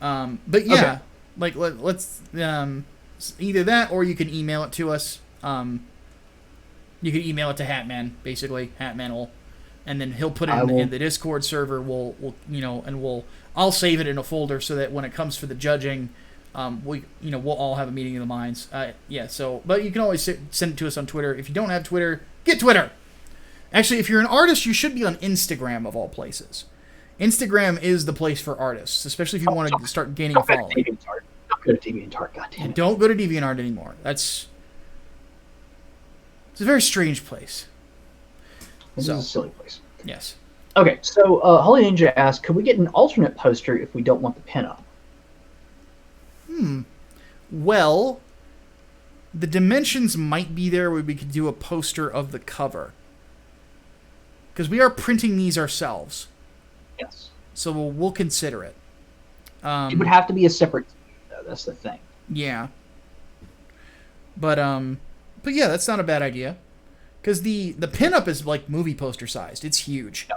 but yeah, okay. Like let's either that, or you can email it to us. You can email it to Hatman. Basically, Hatman will and then he'll put it in the Discord server. I'll save it in a folder so that when it comes for the judging, we'll all have a meeting of the minds. But you can always send it to us on Twitter. If you don't have Twitter, get Twitter. Actually, if you're an artist, you should be on Instagram of all places. Instagram is the place for artists, especially if you want to start gaining a following. Don't go to DeviantArt, goddamn it. Don't go to DeviantArt anymore. It's a very strange place. This is a silly place. Yes. Okay, so Holy Ninja asked, could we get an alternate poster if we don't want the pinup? Well, the dimensions might be there where we could do a poster of the cover. Because we are printing these ourselves. Yes. So we'll consider it. It would have to be a separate, though. That's the thing. Yeah. But yeah, that's not a bad idea. Because the pinup is like movie poster sized. It's huge. No,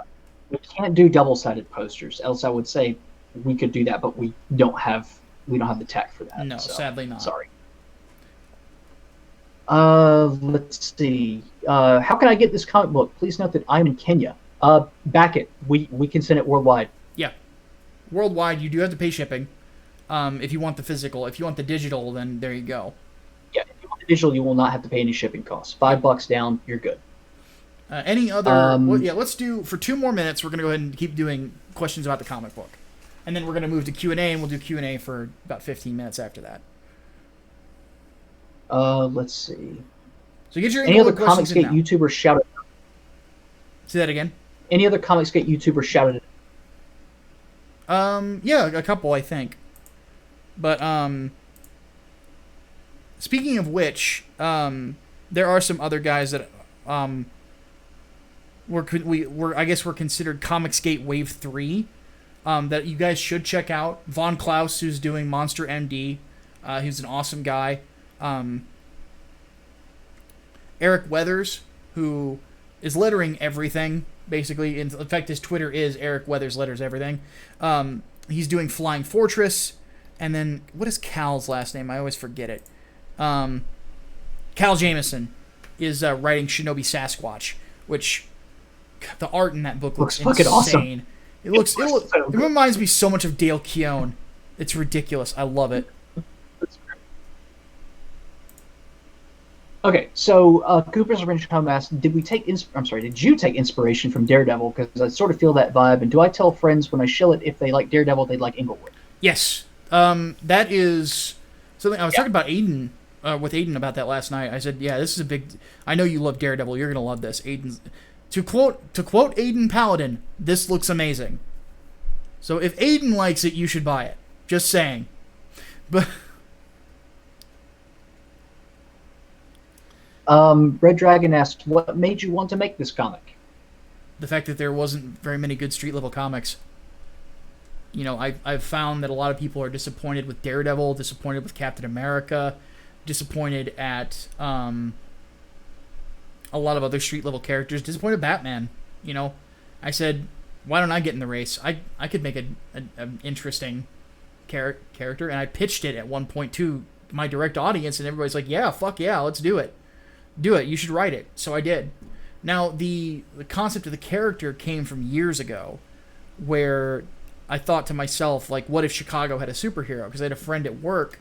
we can't do double-sided posters. Else I would say we could do that, but we don't have the tech for that. No, sadly not. Sorry. Let's see. How can I get this comic book? Please note that I'm in Kenya. Back it. We can send it worldwide. Yeah. Worldwide, you do have to pay shipping. If you want the physical. If you want the digital, then there you go. Yeah, if you want the digital, you will not have to pay any shipping costs. $5 down, you're good. Any other... let's do... For 2 more minutes, we're going to go ahead and keep doing questions about the comic book. And then we're going to move to Q&A, and we'll do Q&A for about 15 minutes after that. Let's see. So get your Any other questions in Comicsgate now. YouTuber shouted? Say that again. Any other Comicsgate YouTuber shouted? Yeah, a couple, I think. But speaking of which, there are some other guys that were considered Comicsgate Wave 3 that you guys should check out. Von Klaus, who's doing Monster MD, he's an awesome guy. Eric Weathers, who is lettering everything, basically. In fact, his Twitter is Eric Weathers Letters Everything. He's doing Flying Fortress. And then, what is Cal's last name? I always forget it. Cal Jameson is writing Shinobi Sasquatch, which the art in that book looks fucking insane. Awesome. It reminds me so much of Dale Keown. It's ridiculous. I love it. Okay, so Cooper's Revenge Home asked, did you take inspiration from Daredevil? Because I sort of feel that vibe. And do I tell friends when I shill it if they like Daredevil, they'd like Inglewood? Yes. That is something I was talking about Aiden, with Aiden about that last night. I said, yeah, this is a big... I know you love Daredevil. You're going to love this. Aiden's... To quote Aiden Paladin, this looks amazing. So if Aiden likes it, you should buy it. Just saying. But... Red Dragon asked, what made you want to make this comic? The fact that there wasn't very many good street-level comics. You know, I've found that a lot of people are disappointed with Daredevil, disappointed with Captain America, disappointed at a lot of other street-level characters, disappointed Batman. You know, I said, why don't I get in the race? I could make an interesting character, and I pitched it at one point to my direct audience, and everybody's like, yeah, fuck yeah, let's do it. Do it. You should write it. So I did. Now, the concept of the character came from years ago, where I thought to myself, like, what if Chicago had a superhero? Because I had a friend at work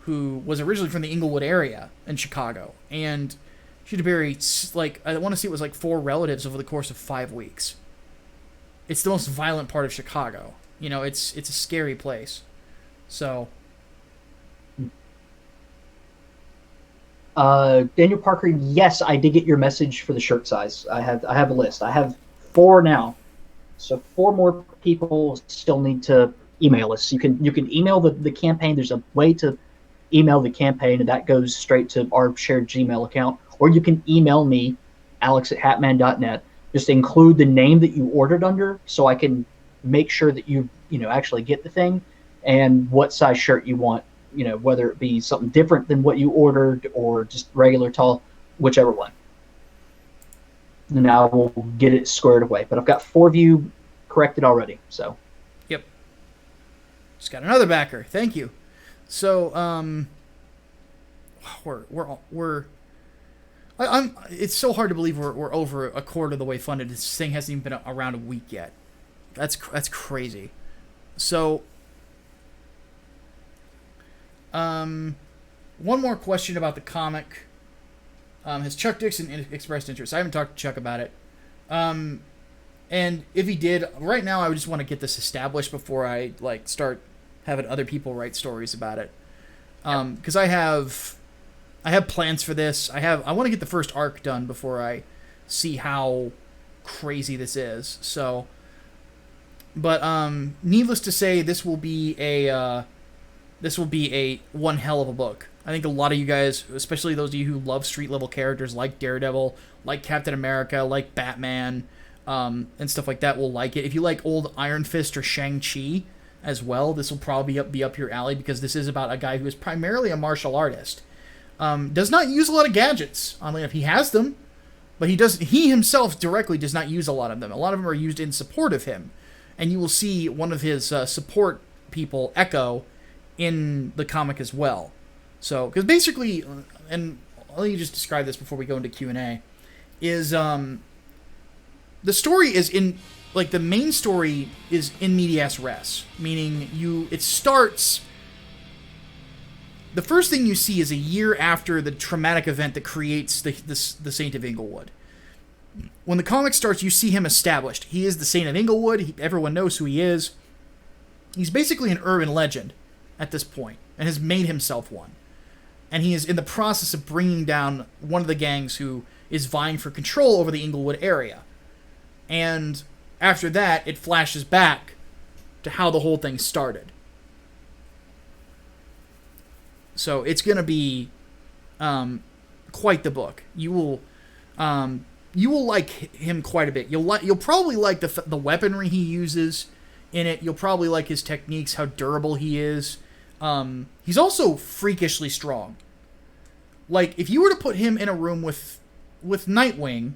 who was originally from the Englewood area in Chicago, and she had to bury, like, I want to say it was like 4 relatives over the course of 5 weeks. It's the most violent part of Chicago. You know, it's a scary place. So... Daniel Parker, yes, I did get your message for the shirt size. I have a list. I have 4 now, so 4 more people still need to email us. You can email the campaign. There's a way to email the campaign, and that goes straight to our shared Gmail account. Or you can email me, alex@hatman.net. Just include the name that you ordered under, so I can make sure that you actually get the thing, and what size shirt you want. You know, whether it be something different than what you ordered or just regular tall, whichever one. And I will get it squared away. But I've got 4 of you corrected already, so. Yep. Just got another backer. Thank you. So, we're It's so hard to believe we're over a quarter of the way funded. This thing hasn't even been around a week yet. That's crazy. So, one more question about the comic. Has Chuck Dixon expressed interest? I haven't talked to Chuck about it. And if he did, right now I would just want to get this established before I start having other people write stories about it. Because I have plans for this. I want to get the first arc done before I see how crazy this is. So, but needless to say, this will be a one hell of a book. I think a lot of you guys, especially those of you who love street level characters like Daredevil, like Captain America, like Batman, and stuff like that, will like it. If you like old Iron Fist or Shang-Chi as well, this will probably be up your alley, because this is about a guy who is primarily a martial artist. Does not use a lot of gadgets. Oddly enough, he has them, but he himself directly does not use a lot of them. A lot of them are used in support of him, and you will see one of his support people, Echo, in the comic as well. So, because basically, and let me just describe this before we go into Q&A, is the story is in, the main story is in medias res, meaning it starts. The first thing you see is a year after the traumatic event that creates the Saint of Inglewood. When the comic starts, you see him established. He is the Saint of Inglewood. Everyone knows who he is. He's basically an urban legend at this point, and has made himself one. And he is in the process of bringing down one of the gangs who is vying for control over the Englewood area. And after that, it flashes back to how the whole thing started. So it's going to be quite the book. You will like him quite a bit. You'll probably like the weaponry he uses in it. You'll probably like his techniques, how durable he is. He's also freakishly strong. If you were to put him in a room with Nightwing,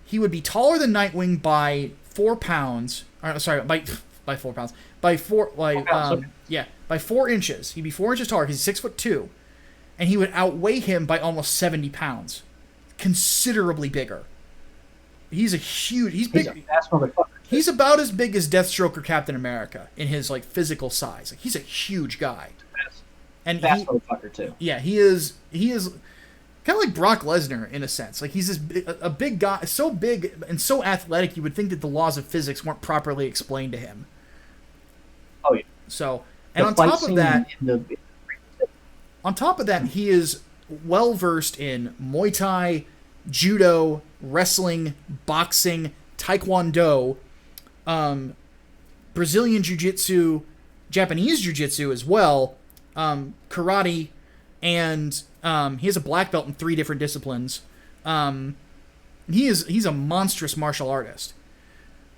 he would be taller than Nightwing by 4 pounds. Sorry, by 4 pounds. By 4 inches. He'd be 4 inches taller because he's 6'2", and he would outweigh him by almost 70 pounds. Considerably bigger. He's big. He's a fast motherfucker. He's about as big as Deathstroke or Captain America in his physical size. He's a huge guy. And fast motherfucker too. Yeah, he is kind of like Brock Lesnar in a sense. He's a big guy, so big and so athletic. You would think that the laws of physics weren't properly explained to him. Oh yeah. So, and on top of that, he is well versed in Muay Thai, Judo, wrestling, boxing, Taekwondo, Brazilian Jiu-Jitsu, Japanese Jiu-Jitsu as well, karate, and he has a black belt in 3 different disciplines. He's a monstrous martial artist.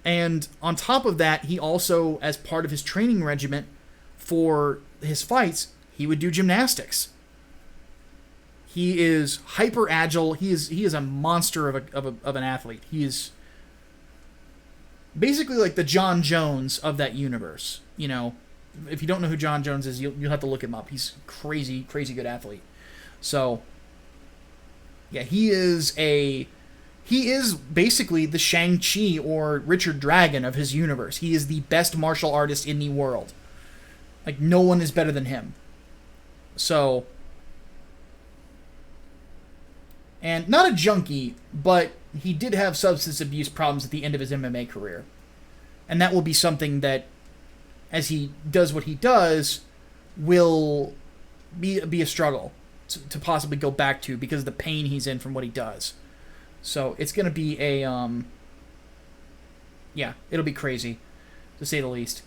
And on top of that, he also, as part of his training regiment for his fights, he would do gymnastics. He is hyper agile. He is a monster of an athlete. He is basically like the John Jones of that universe. If you don't know who John Jones is, you'll have to look him up. He's crazy good athlete. So, yeah, he is basically the Shang-Chi or Richard Dragon of his universe. He is the best martial artist in the world. No one is better than him. So, and not a junkie, but he did have substance abuse problems at the end of his MMA career. And that will be something that, as he does what he does, will be a struggle to possibly go back to because of the pain he's in from what he does. So it's going to be it'll be crazy, to say the least.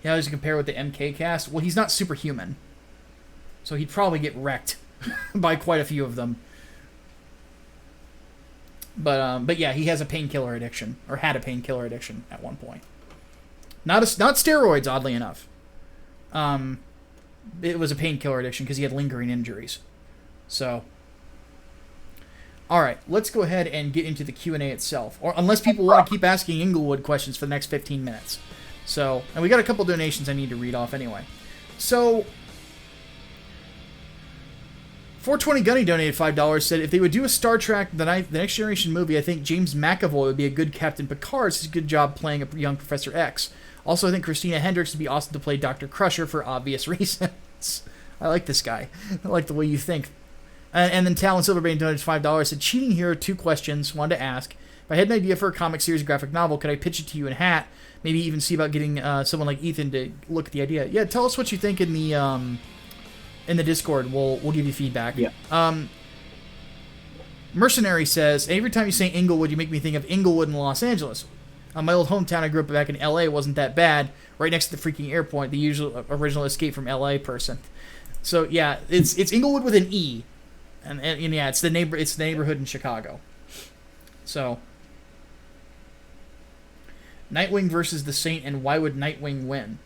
How does he compare with the MK cast? Well, he's not superhuman, so he'd probably get wrecked by quite a few of them. But yeah, he has a painkiller addiction, or had a painkiller addiction at one point. Not steroids, oddly enough. It was a painkiller addiction because he had lingering injuries. So, all right, let's go ahead and get into the Q&A itself. Or unless people want to keep asking Inglewood questions for the next 15 minutes. So, and we got a couple donations I need to read off anyway. So, 420 Gunny donated $5. Said if they would do a Star Trek the Next Generation movie, I think James McAvoy would be a good Captain Picard. He's a good job playing a young Professor X. Also, I think Christina Hendricks would be awesome to play Dr. Crusher for obvious reasons. I like this guy. I like the way you think. And then Talon Silverbane donated $5. Said cheating hero. 2 questions. Wanted to ask if I had an idea for a comic series, graphic novel, could I pitch it to you in Hat? Maybe even see about getting someone like Ethan to look at the idea. Yeah, tell us what you think in the Discord. We'll give you feedback. Yeah. Mercenary says, every time you say Inglewood, you make me think of Englewood in Los Angeles. My old hometown, I grew up back in L.A., wasn't that bad. Right next to the freaking airport, the usual original Escape from L.A. person. So yeah, it's Inglewood with an E, and yeah, it's the neighborhood in Chicago. So. Nightwing versus the Saint, and why would Nightwing win?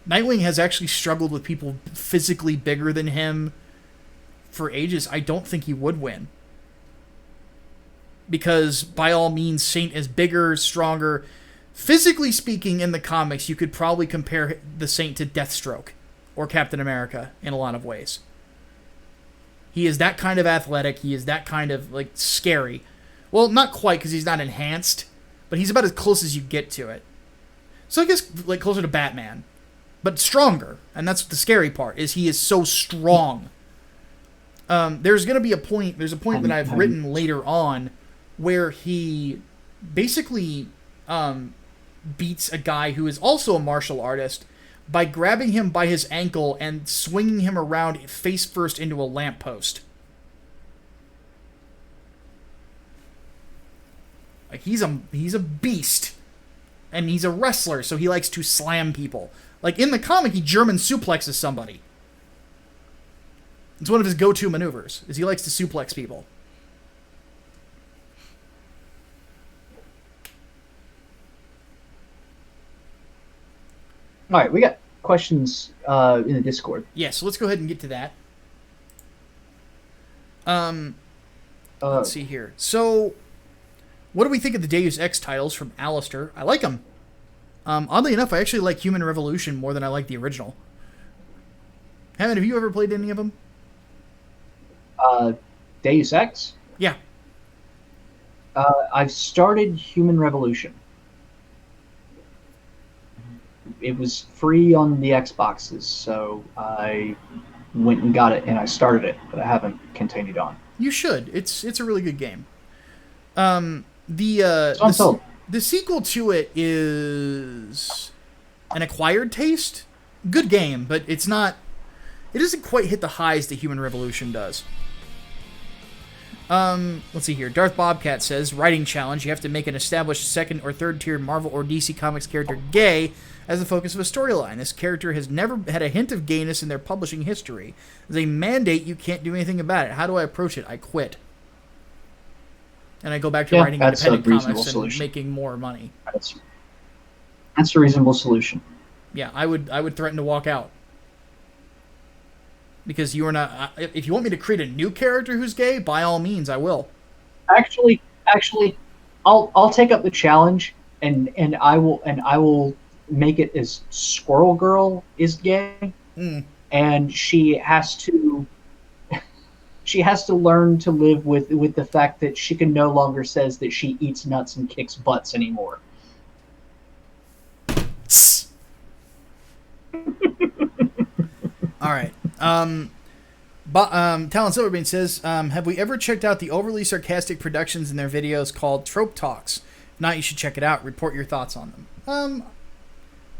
Nightwing has actually struggled with people physically bigger than him for ages. I don't think he would win. Because, by all means, Saint is bigger, stronger. Physically speaking, in the comics, you could probably compare the Saint to Deathstroke or Captain America in a lot of ways. He is that kind of athletic. He is that kind of, scary. Well, not quite, because he's not enhanced. But he's about as close as you get to it. So I guess closer to Batman. But stronger. And that's the scary part, is he is so strong. There's going to be a point, that I've written later on where he basically beats a guy who is also a martial artist by grabbing him by his ankle and swinging him around face first into a lamppost. He's a beast, and he's a wrestler, so he likes to slam people. In the comic, he German suplexes somebody. It's one of his go-to maneuvers, is he likes to suplex people. All right, we got questions in the Discord. Yeah, so let's go ahead and get to that. Let's see here. So, what do we think of the Deus Ex titles from Alistair? I like them. Oddly enough, I actually like Human Revolution more than I like the original. Hammond, have you ever played any of them? Deus Ex? Yeah. I've started Human Revolution. It was free on the Xboxes, so I went and got it, and I started it, but I haven't continued on. You should. It's a really good game. The sequel to it is an acquired taste. Good game, but it doesn't quite hit the highs that Human Revolution does. Let's see here. Darth Bobcat says, writing challenge, you have to make an established second or third tier Marvel or DC Comics character gay as the focus of a storyline. This character has never had a hint of gayness in their publishing history. As a mandate, you can't do anything about it. How do I approach it? I quit. And I go back to writing independent comics and making more money. That's a reasonable solution. Yeah, I would threaten to walk out. Because you are not. If you want me to create a new character who's gay, by all means, I will. Actually, I'll take up the challenge, and I will make it as Squirrel Girl is gay, and she has to learn to live with the fact that she can no longer says that she eats nuts and kicks butts anymore. All right. Talon Silverbane says, have we ever checked out the overly sarcastic productions in their videos called Trope Talks? If not, you should check it out. Report your thoughts on them.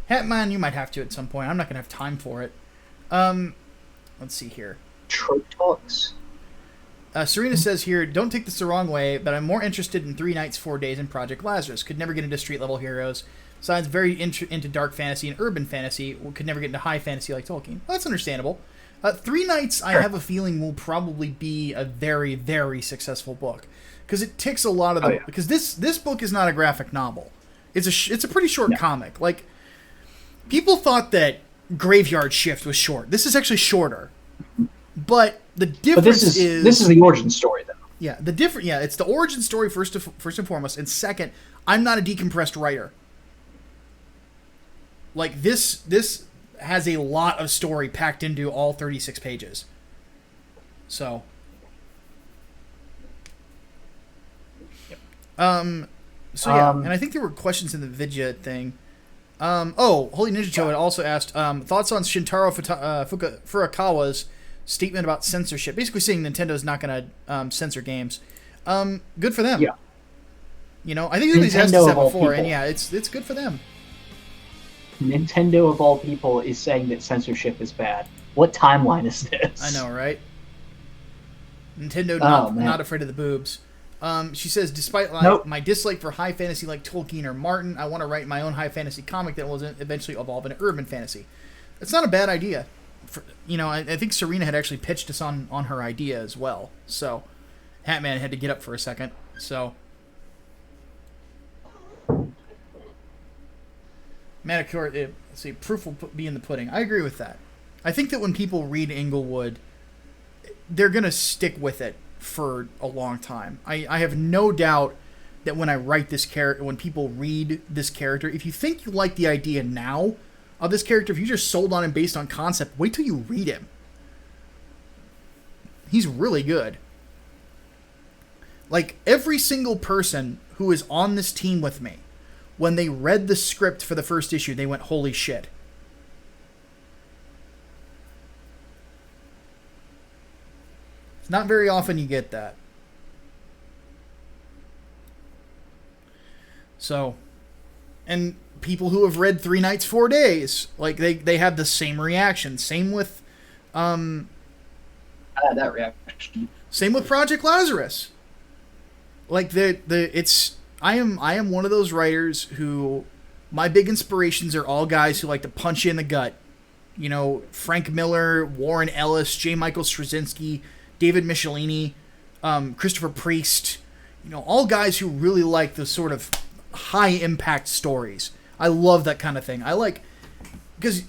Hatman, you might have to at some point. I'm not going to have time for it. Let's see here. Trope Talks. Serena says here, don't take this the wrong way, but I'm more interested in 3 Nights, 4 Days and Project Lazarus. Could never get into street-level heroes. Besides, very into dark fantasy and urban fantasy. Could never get into high fantasy like Tolkien. Well, that's understandable. 3 Nights, I have a feeling, will probably be a very, very successful book. Because it ticks a lot of the... Because this book is not a graphic novel. It's a pretty short comic. People thought that Graveyard Shift was short. This is actually shorter. But the difference is... This is the origin story, though. Yeah, it's the origin story first and foremost. And second, I'm not a decompressed writer. This has a lot of story packed into all 36 pages. So, and I think there were questions in the Vidya thing. Holy Ninja Joe had also asked thoughts on Shintaro Furukawa's statement about censorship, basically saying Nintendo's not going to censor games. Good for them. Yeah. You know, I think somebody's asked us that before, and yeah, it's good for them. Nintendo of all people is saying that censorship is bad. What timeline is this? I know, right? Nintendo not afraid of the boobs. She says, despite my dislike for high fantasy like Tolkien or Martin, I want to write my own high fantasy comic that will eventually evolve into urban fantasy. It's not a bad idea. I think Serena had actually pitched us on her idea as well. So, Hatman had to get up for a second. So, Manicure, let's see, proof will be in the pudding. I agree with that. I think that when people read Inglewood, they're going to stick with it for a long time. I have no doubt that when I write this character, when people read this character, if you think you like the idea now of this character, if you just sold on him based on concept, wait till you read him. He's really good. Like, every single person who is on this team with me, when they read the script for the first issue, they went, holy shit. It's not very often you get that. So, and people who have read 3 Nights, 4 Days, like, they have the same reaction. Same with, I had that reaction. Same with Project Lazarus. Like, I am one of those writers who, my big inspirations are all guys who like to punch you in the gut. You know, Frank Miller, Warren Ellis, J. Michael Straczynski, David Michelini, Christopher Priest. You know, all guys who really like the sort of high impact stories. I love that kind of thing. I like, because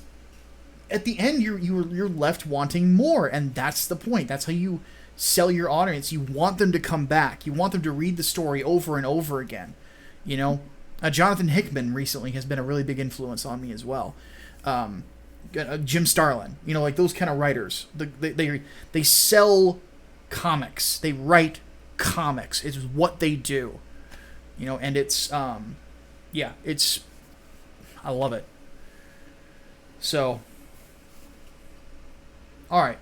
at the end you're left wanting more, and that's the point. That's how you sell your audience. You want them to come back. You want them to read the story over and over again. You know, Jonathan Hickman recently has been a really big influence on me as well. Jim Starlin, you know, like those kind of writers. They sell comics. They write comics. It's what they do. You know, and it's I love it. So, all right.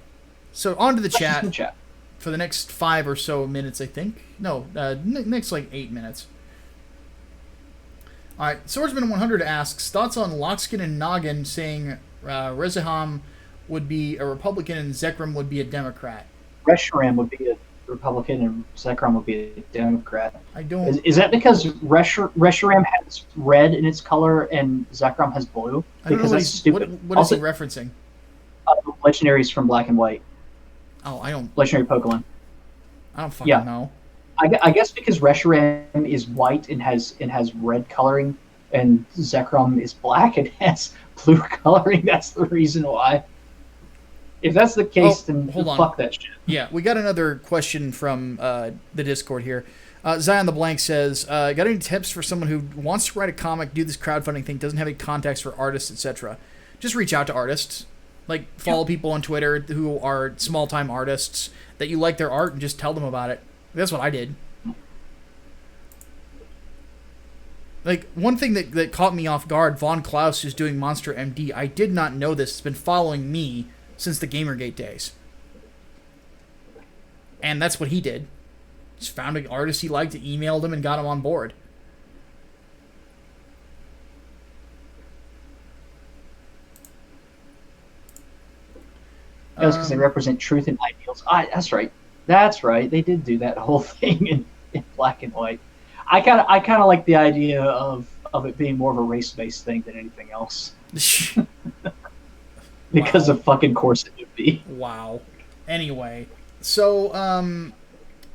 So on to the chat. For the next 5 or so minutes, I think. No, next like 8 minutes. All right, Swordsman100 asks, thoughts on Lockskin and Noggin saying Rezaham would be a Republican and Zekrom would be a Democrat? Reshiram would be a Republican and Zekrom would be a Democrat. I don't... Is that because Reshiram has red in its color and Zekrom has blue? I don't know that's stupid. What is he referencing? Legendaries from Black and White. Oh, I don't... Legendary Pokemon. I don't fucking know. I guess because Reshiram is white and has red coloring, and Zekrom is black and has blue coloring. That's the reason why. If that's the case, then fuck that shit. Yeah, we got another question from the Discord here. Zion the Blank says, got any tips for someone who wants to write a comic, do this crowdfunding thing, doesn't have any contacts for artists, etc.? Just reach out to artists. Like, follow people on Twitter who are small-time artists that you like their art and just tell them about it. That's what I did. Like, one thing that caught me off guard, Von Klaus is doing Monster MD. I did not know this. It's been following me since the Gamergate days. And that's what he did. Just found an artist he liked, emailed him, and got him on board. That was because they represent truth and ideals. That's right. That's right. They did do that whole thing in Black and White. I kind of like the idea of it being more of a race-based thing than anything else. Because of fucking course it would be. Wow. Anyway, so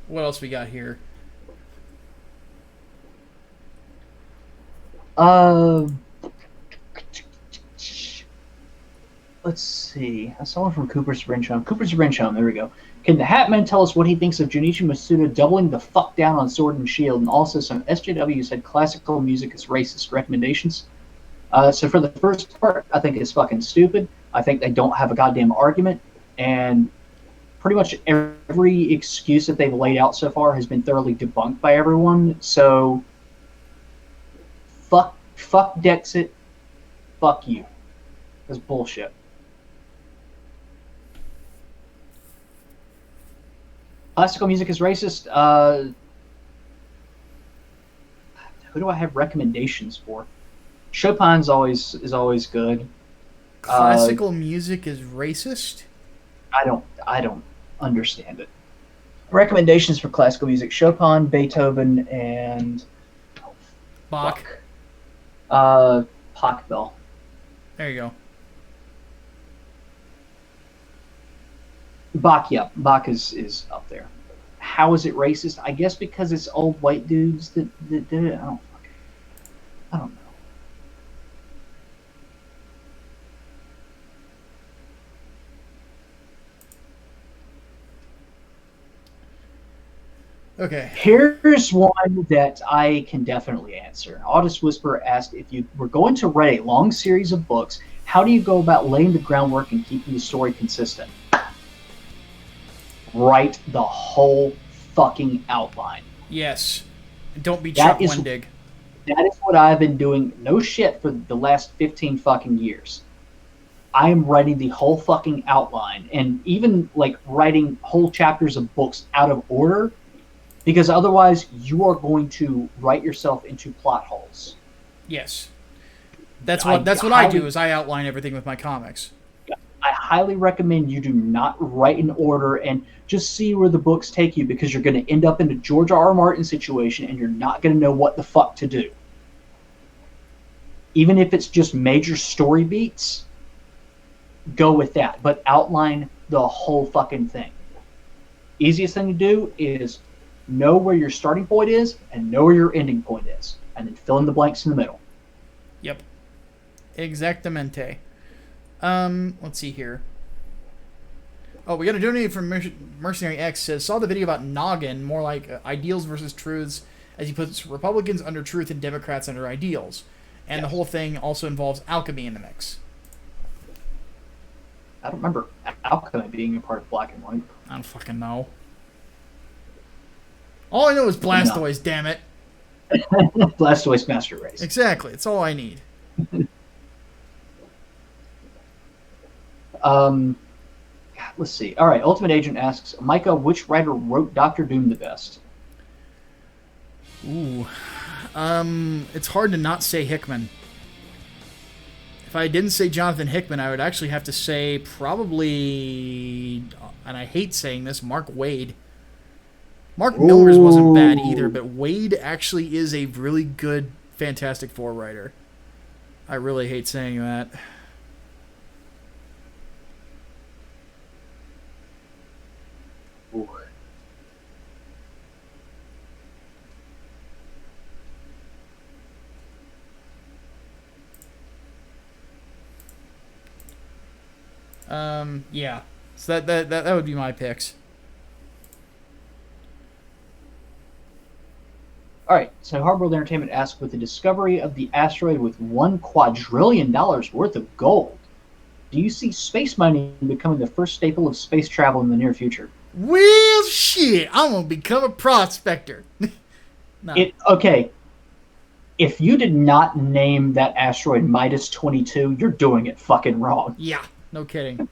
what else we got here? Let's see. I saw one from Cooper's Brinchome. There we go. Can the Hatman tell us what he thinks of Junichi Masuda doubling the fuck down on Sword and Shield, and also some SJW said classical music is racist? Recommendations? So for the first part, I think it's fucking stupid. I think they don't have a goddamn argument, and pretty much every excuse that they've laid out so far has been thoroughly debunked by everyone. So, fuck Dexit, fuck you. That's bullshit. Classical music is racist. Who do I have recommendations for? Chopin's is always good. Classical music is racist? I don't understand it. Recommendations for classical music: Chopin, Beethoven, and Bach. Pachelbel. There you go. Bach, yeah, Bach is up there. How is it racist? I guess because it's old white dudes that did it. I don't know. Okay. Here's one that I can definitely answer. Audis Whisper asked, if you were going to write a long series of books, how do you go about laying the groundwork and keeping the story consistent? Write the whole fucking outline. Yes. Don't be Chuck Wendig. That is what I've been doing, no shit, for the last 15 fucking years. I am writing the whole fucking outline, and even like writing whole chapters of books out of order, because otherwise you are going to write yourself into plot holes. Yes. That's what I do, is I outline everything with my comics. I highly recommend you do not write in order and just see where the books take you, because you're going to end up in a George R.R. Martin situation and you're not going to know what the fuck to do. Even if it's just major story beats, go with that. But outline the whole fucking thing. Easiest thing to do is know where your starting point is and know where your ending point is, and then fill in the blanks in the middle. Yep. Exactamente. Let's see here. Oh, we got a donate from Mercenary X. Says, saw the video about Noggin, more like ideals versus truths, as he puts Republicans under truth and Democrats under ideals. And the whole thing also involves alchemy in the mix. I don't remember alchemy being a part of Black and White. I don't fucking know. All I know is Blastoise, damn it. Blastoise Master Race. Exactly. It's all I need. Let's see. All right, Ultimate Agent asks, Micah, which writer wrote Doctor Doom the best? Ooh. It's hard to not say Hickman. If I didn't say Jonathan Hickman, I would actually have to say probably, and I hate saying this, Mark Waid. Mark Miller's wasn't bad either, but Waid actually is a really good Fantastic Four writer. I really hate saying that. Ooh. Yeah. So that would be my picks. All right, so Hardworld Entertainment asks, with the discovery of the asteroid with $1 quadrillion worth of gold, do you see space mining becoming the first staple of space travel in the near future? Well, shit, I'm gonna become a prospector. No. Okay, if you did not name that asteroid Midas 22, you're doing it fucking wrong. Yeah, no kidding.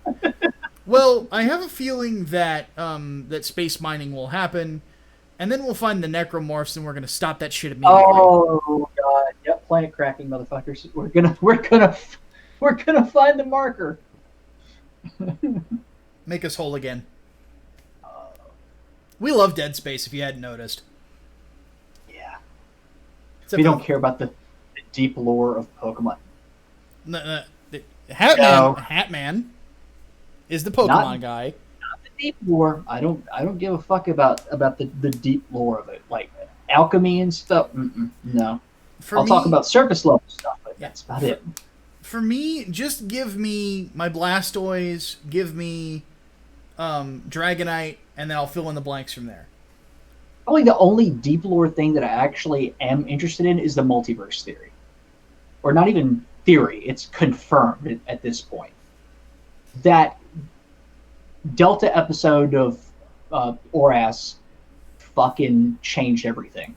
Well, I have a feeling that that space mining will happen, and then we'll find the necromorphs, and we're gonna stop that shit immediately. Oh god, yep, planet cracking, motherfuckers. We're gonna find the marker. Make us whole again. We love Dead Space, if you hadn't noticed. Yeah. Except we don't care about the deep lore of Pokemon. The Hatman is the Pokemon guy. Not the deep lore. I don't give a fuck about the deep lore of it, like alchemy and stuff. No. I'll talk about surface level stuff, but that's about it. For me, just give me my Blastoise, give me Dragonite, and then I'll fill in the blanks from there. Probably the only deep lore thing that I actually am interested in is the multiverse theory. Or not even theory, it's confirmed at this point. That Delta episode of Oras fucking changed everything.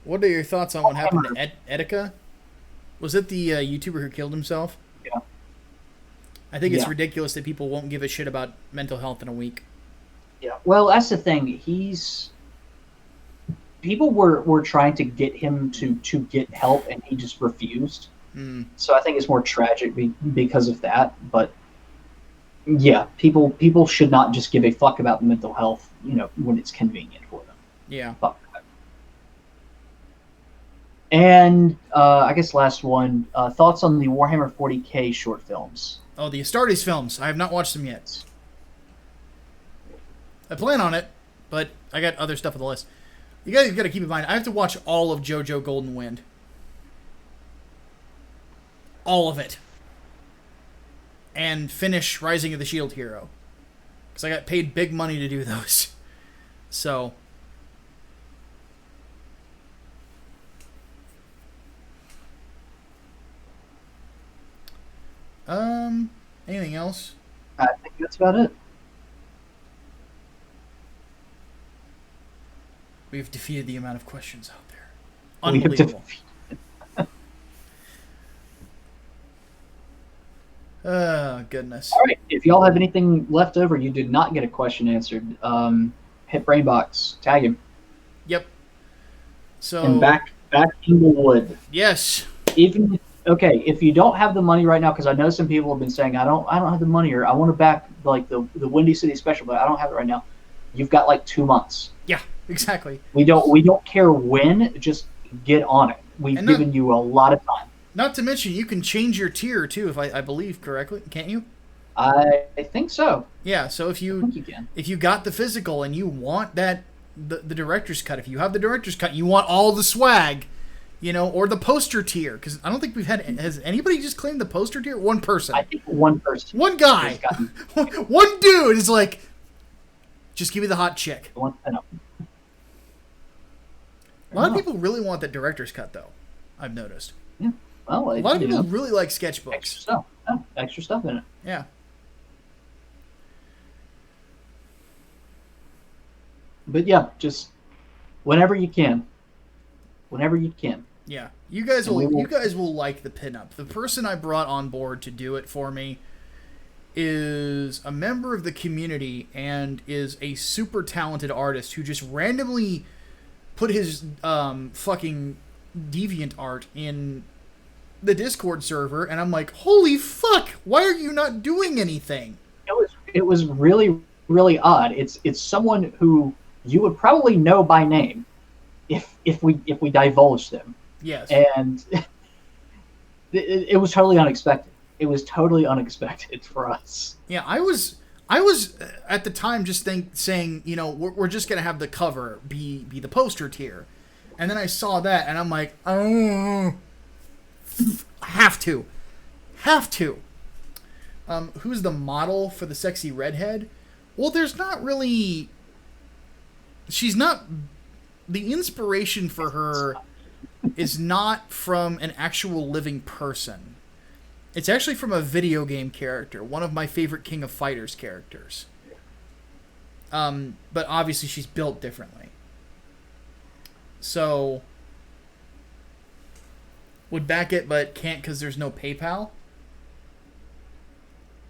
What are your thoughts on what happened to Etika? Was it the YouTuber who killed himself? Yeah. I think it's Yeah. ridiculous that people won't give a shit about mental health in a week. Yeah. Well, that's the thing. People were trying to get him to get help, and he just refused. Mm. So I think it's more tragic because of that. But yeah, people should not just give a fuck about mental health, when it's convenient for them. Yeah. Fuck that. And I guess last one, thoughts on the Warhammer 40K short films. Oh, the Astartes films. I have not watched them yet. I plan on it, but I got other stuff on the list. You guys got to keep in mind, I have to watch all of JoJo Golden Wind. All of it. And finish Rising of the Shield Hero. Because I got paid big money to do those. So. Anything else? I think that's about it. We've defeated the amount of questions out there. We have Unbelievable. Oh, goodness. All right. If y'all have anything left over, you did not get a question answered. Hit Brainbox, tag him, Yep. So. and back Inglewood. Yes. If you don't have the money right now, because I know some people have been saying I don't have the money, or I want to back like the Windy City special, but I don't have it right now. You've got like 2 months. Yeah, exactly. We don't care when, just get on it. We've given you a lot of time. Not to mention, you can change your tier too, if I believe correctly. Can't you? I think so. Yeah. So if I think you can. if you got the physical and you want the director's cut, if you have the director's cut, you want all the swag, or the poster tier, because I don't think has anybody just claimed the poster tier? One person. I think one person. One guy. One dude is like, just give me the hot chick. One pinup. A lot of people really want that director's cut, though. I've noticed. Yeah. Well, A lot of people really like sketchbooks. extra stuff. Oh, extra stuff in it. Yeah. But yeah, just whenever you can. Whenever you can. Yeah, you guys And we will- you guys will like the pinup. The person I brought on board to do it for me is a member of the community and is a super talented artist who just randomly put his fucking deviant art in the Discord server, and I'm like, holy fuck! Why are you not doing anything? It was really, really odd. It's someone who you would probably know by name if we divulged them. Yes. And it was totally unexpected. It was totally unexpected for us. Yeah, I was at the time just saying, we're just gonna have the cover be the poster tier, and then I saw that and I'm like, oh, have to. Who's the model for the sexy redhead? Well, there's not really. She's not. The inspiration for her is not from an actual living person. It's actually from a video game character, one of my favorite King of Fighters characters. But obviously she's built differently. So, would back it, but can't because there's no PayPal.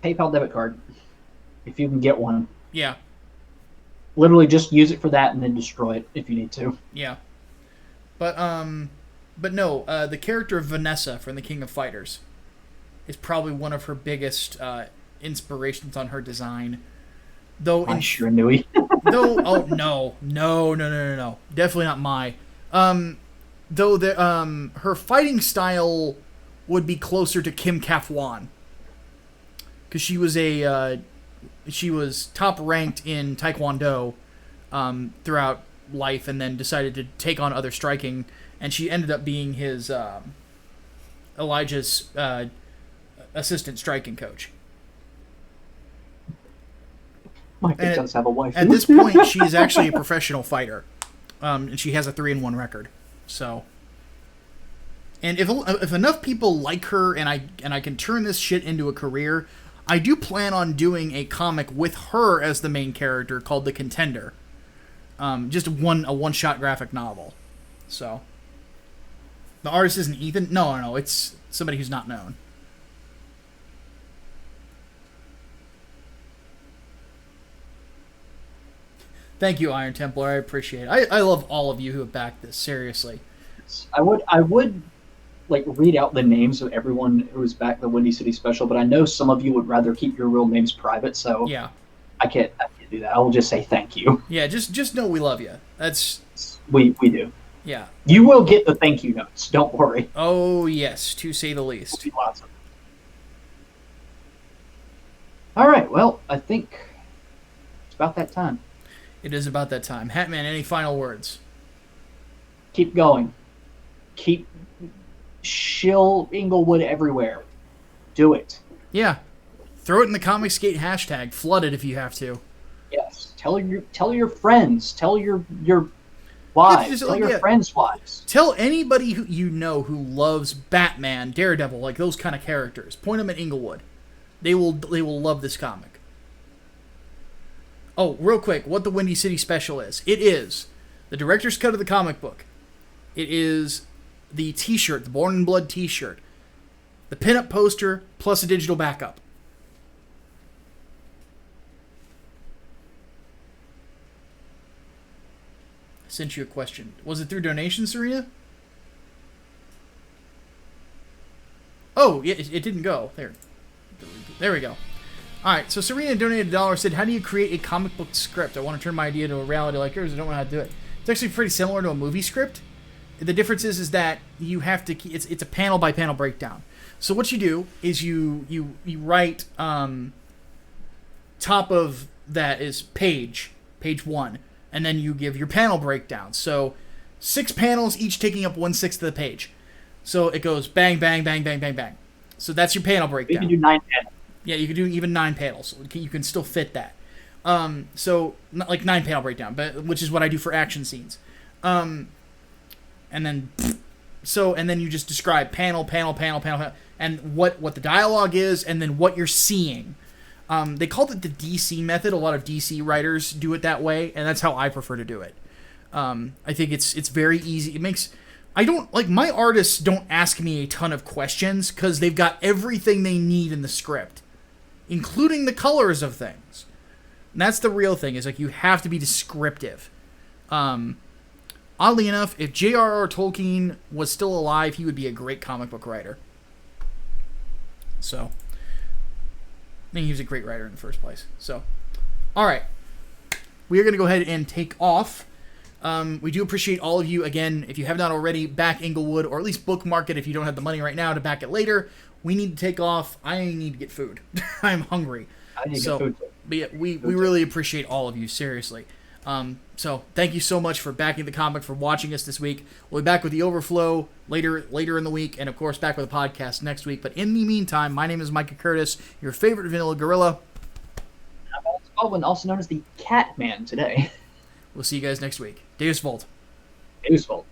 PayPal debit card, if you can get one. Yeah, Literally just use it for that and then destroy it if you need to. yeah. But no, the character of Vanessa from the King of Fighters is probably one of her biggest inspirations on her design. Though I sure knew he. oh no, definitely not my. Though her fighting style would be closer to Kim Kaf-Wan, because she was top ranked in Taekwondo throughout life, and then decided to take on other striking, and she ended up being his Elijah's assistant striking coach. Micah does have a wife. At this point, she is actually a professional fighter, and she has a 3-1 record. So, And if enough people like her and I can turn this shit into a career, I do plan on doing a comic with her as the main character called The Contender. Just a one-shot graphic novel. So the artist isn't Ethan. No, it's somebody who's not known. Thank you, Iron Templar. I appreciate it. I love all of you who have backed this. Seriously. I would like read out the names of everyone who was back the Windy City special, but I know some of you would rather keep your real names private, so yeah, I can't do that. I will just say thank you. Yeah, just know we love you. That's we do. Yeah. You will get the thank you notes. Don't worry. Oh yes, to say the least. There'll be lots of them. All right. Well, I think it's about that time. It is about that time. Hatman, any final words? Keep going. Keep shill Inglewood everywhere. Do it. Yeah. Throw it in the Comicsgate hashtag. Flood it if you have to. Yes. Tell your friends. Tell your wives. Tell your friends' wives. Tell anybody who you know who loves Batman, Daredevil, like those kind of characters. Point them at Inglewood. They will love this comic. Oh, real quick, what the Windy City special is. It is the director's cut of the comic book. It is the t-shirt, the Born in Blood t-shirt. The pinup poster, plus a digital backup. I sent you a question. Was it through donation, Serena? Oh, yeah, it didn't go. There we go. Alright, so Serena donated $1, said, how do you create a comic book script? I want to turn my idea to a reality like yours. I don't know how to do it. It's actually pretty similar to a movie script. The difference is that you have to... It's a panel-by-panel breakdown. So what you do is you write... top of that is page 1. And then you give your panel breakdown. So 6 panels, each taking up 1/6 of the page. So it goes bang, bang, bang, bang, bang, bang. So that's your panel breakdown. You can do 9 panels. Yeah, you can do even 9 panels. You can still fit that. So not like 9 panel breakdown, but which is what I do for action scenes. And then you just describe panel, and what the dialogue is, and then what you're seeing. They called it the DC method. A lot of DC writers do it that way, and that's how I prefer to do it. I think it's very easy. It makes... my artists don't ask me a ton of questions because they've got everything they need in the script, including the colors of things. And that's the real thing, is like you have to be descriptive. Oddly enough, if J.R.R. Tolkien was still alive, he would be a great comic book writer. So, I think he was a great writer in the first place. So, alright. We are going to go ahead and take off. We do appreciate all of you. Again, if you have not already, back Inglewood, or at least bookmark it if you don't have the money right now to back it later. We need to take off. I need to get food. I'm hungry. I need to get food. But yeah, we really appreciate all of you, seriously. So thank you so much for backing the comic, for watching us this week. We'll be back with the Overflow later in the week, and of course back with a podcast next week. But in the meantime, my name is Micah Curtis, your favorite vanilla gorilla. I'm Alex Baldwin, also known as the Cat Man today. We'll see you guys next week. Deus Volt. Deus Volt.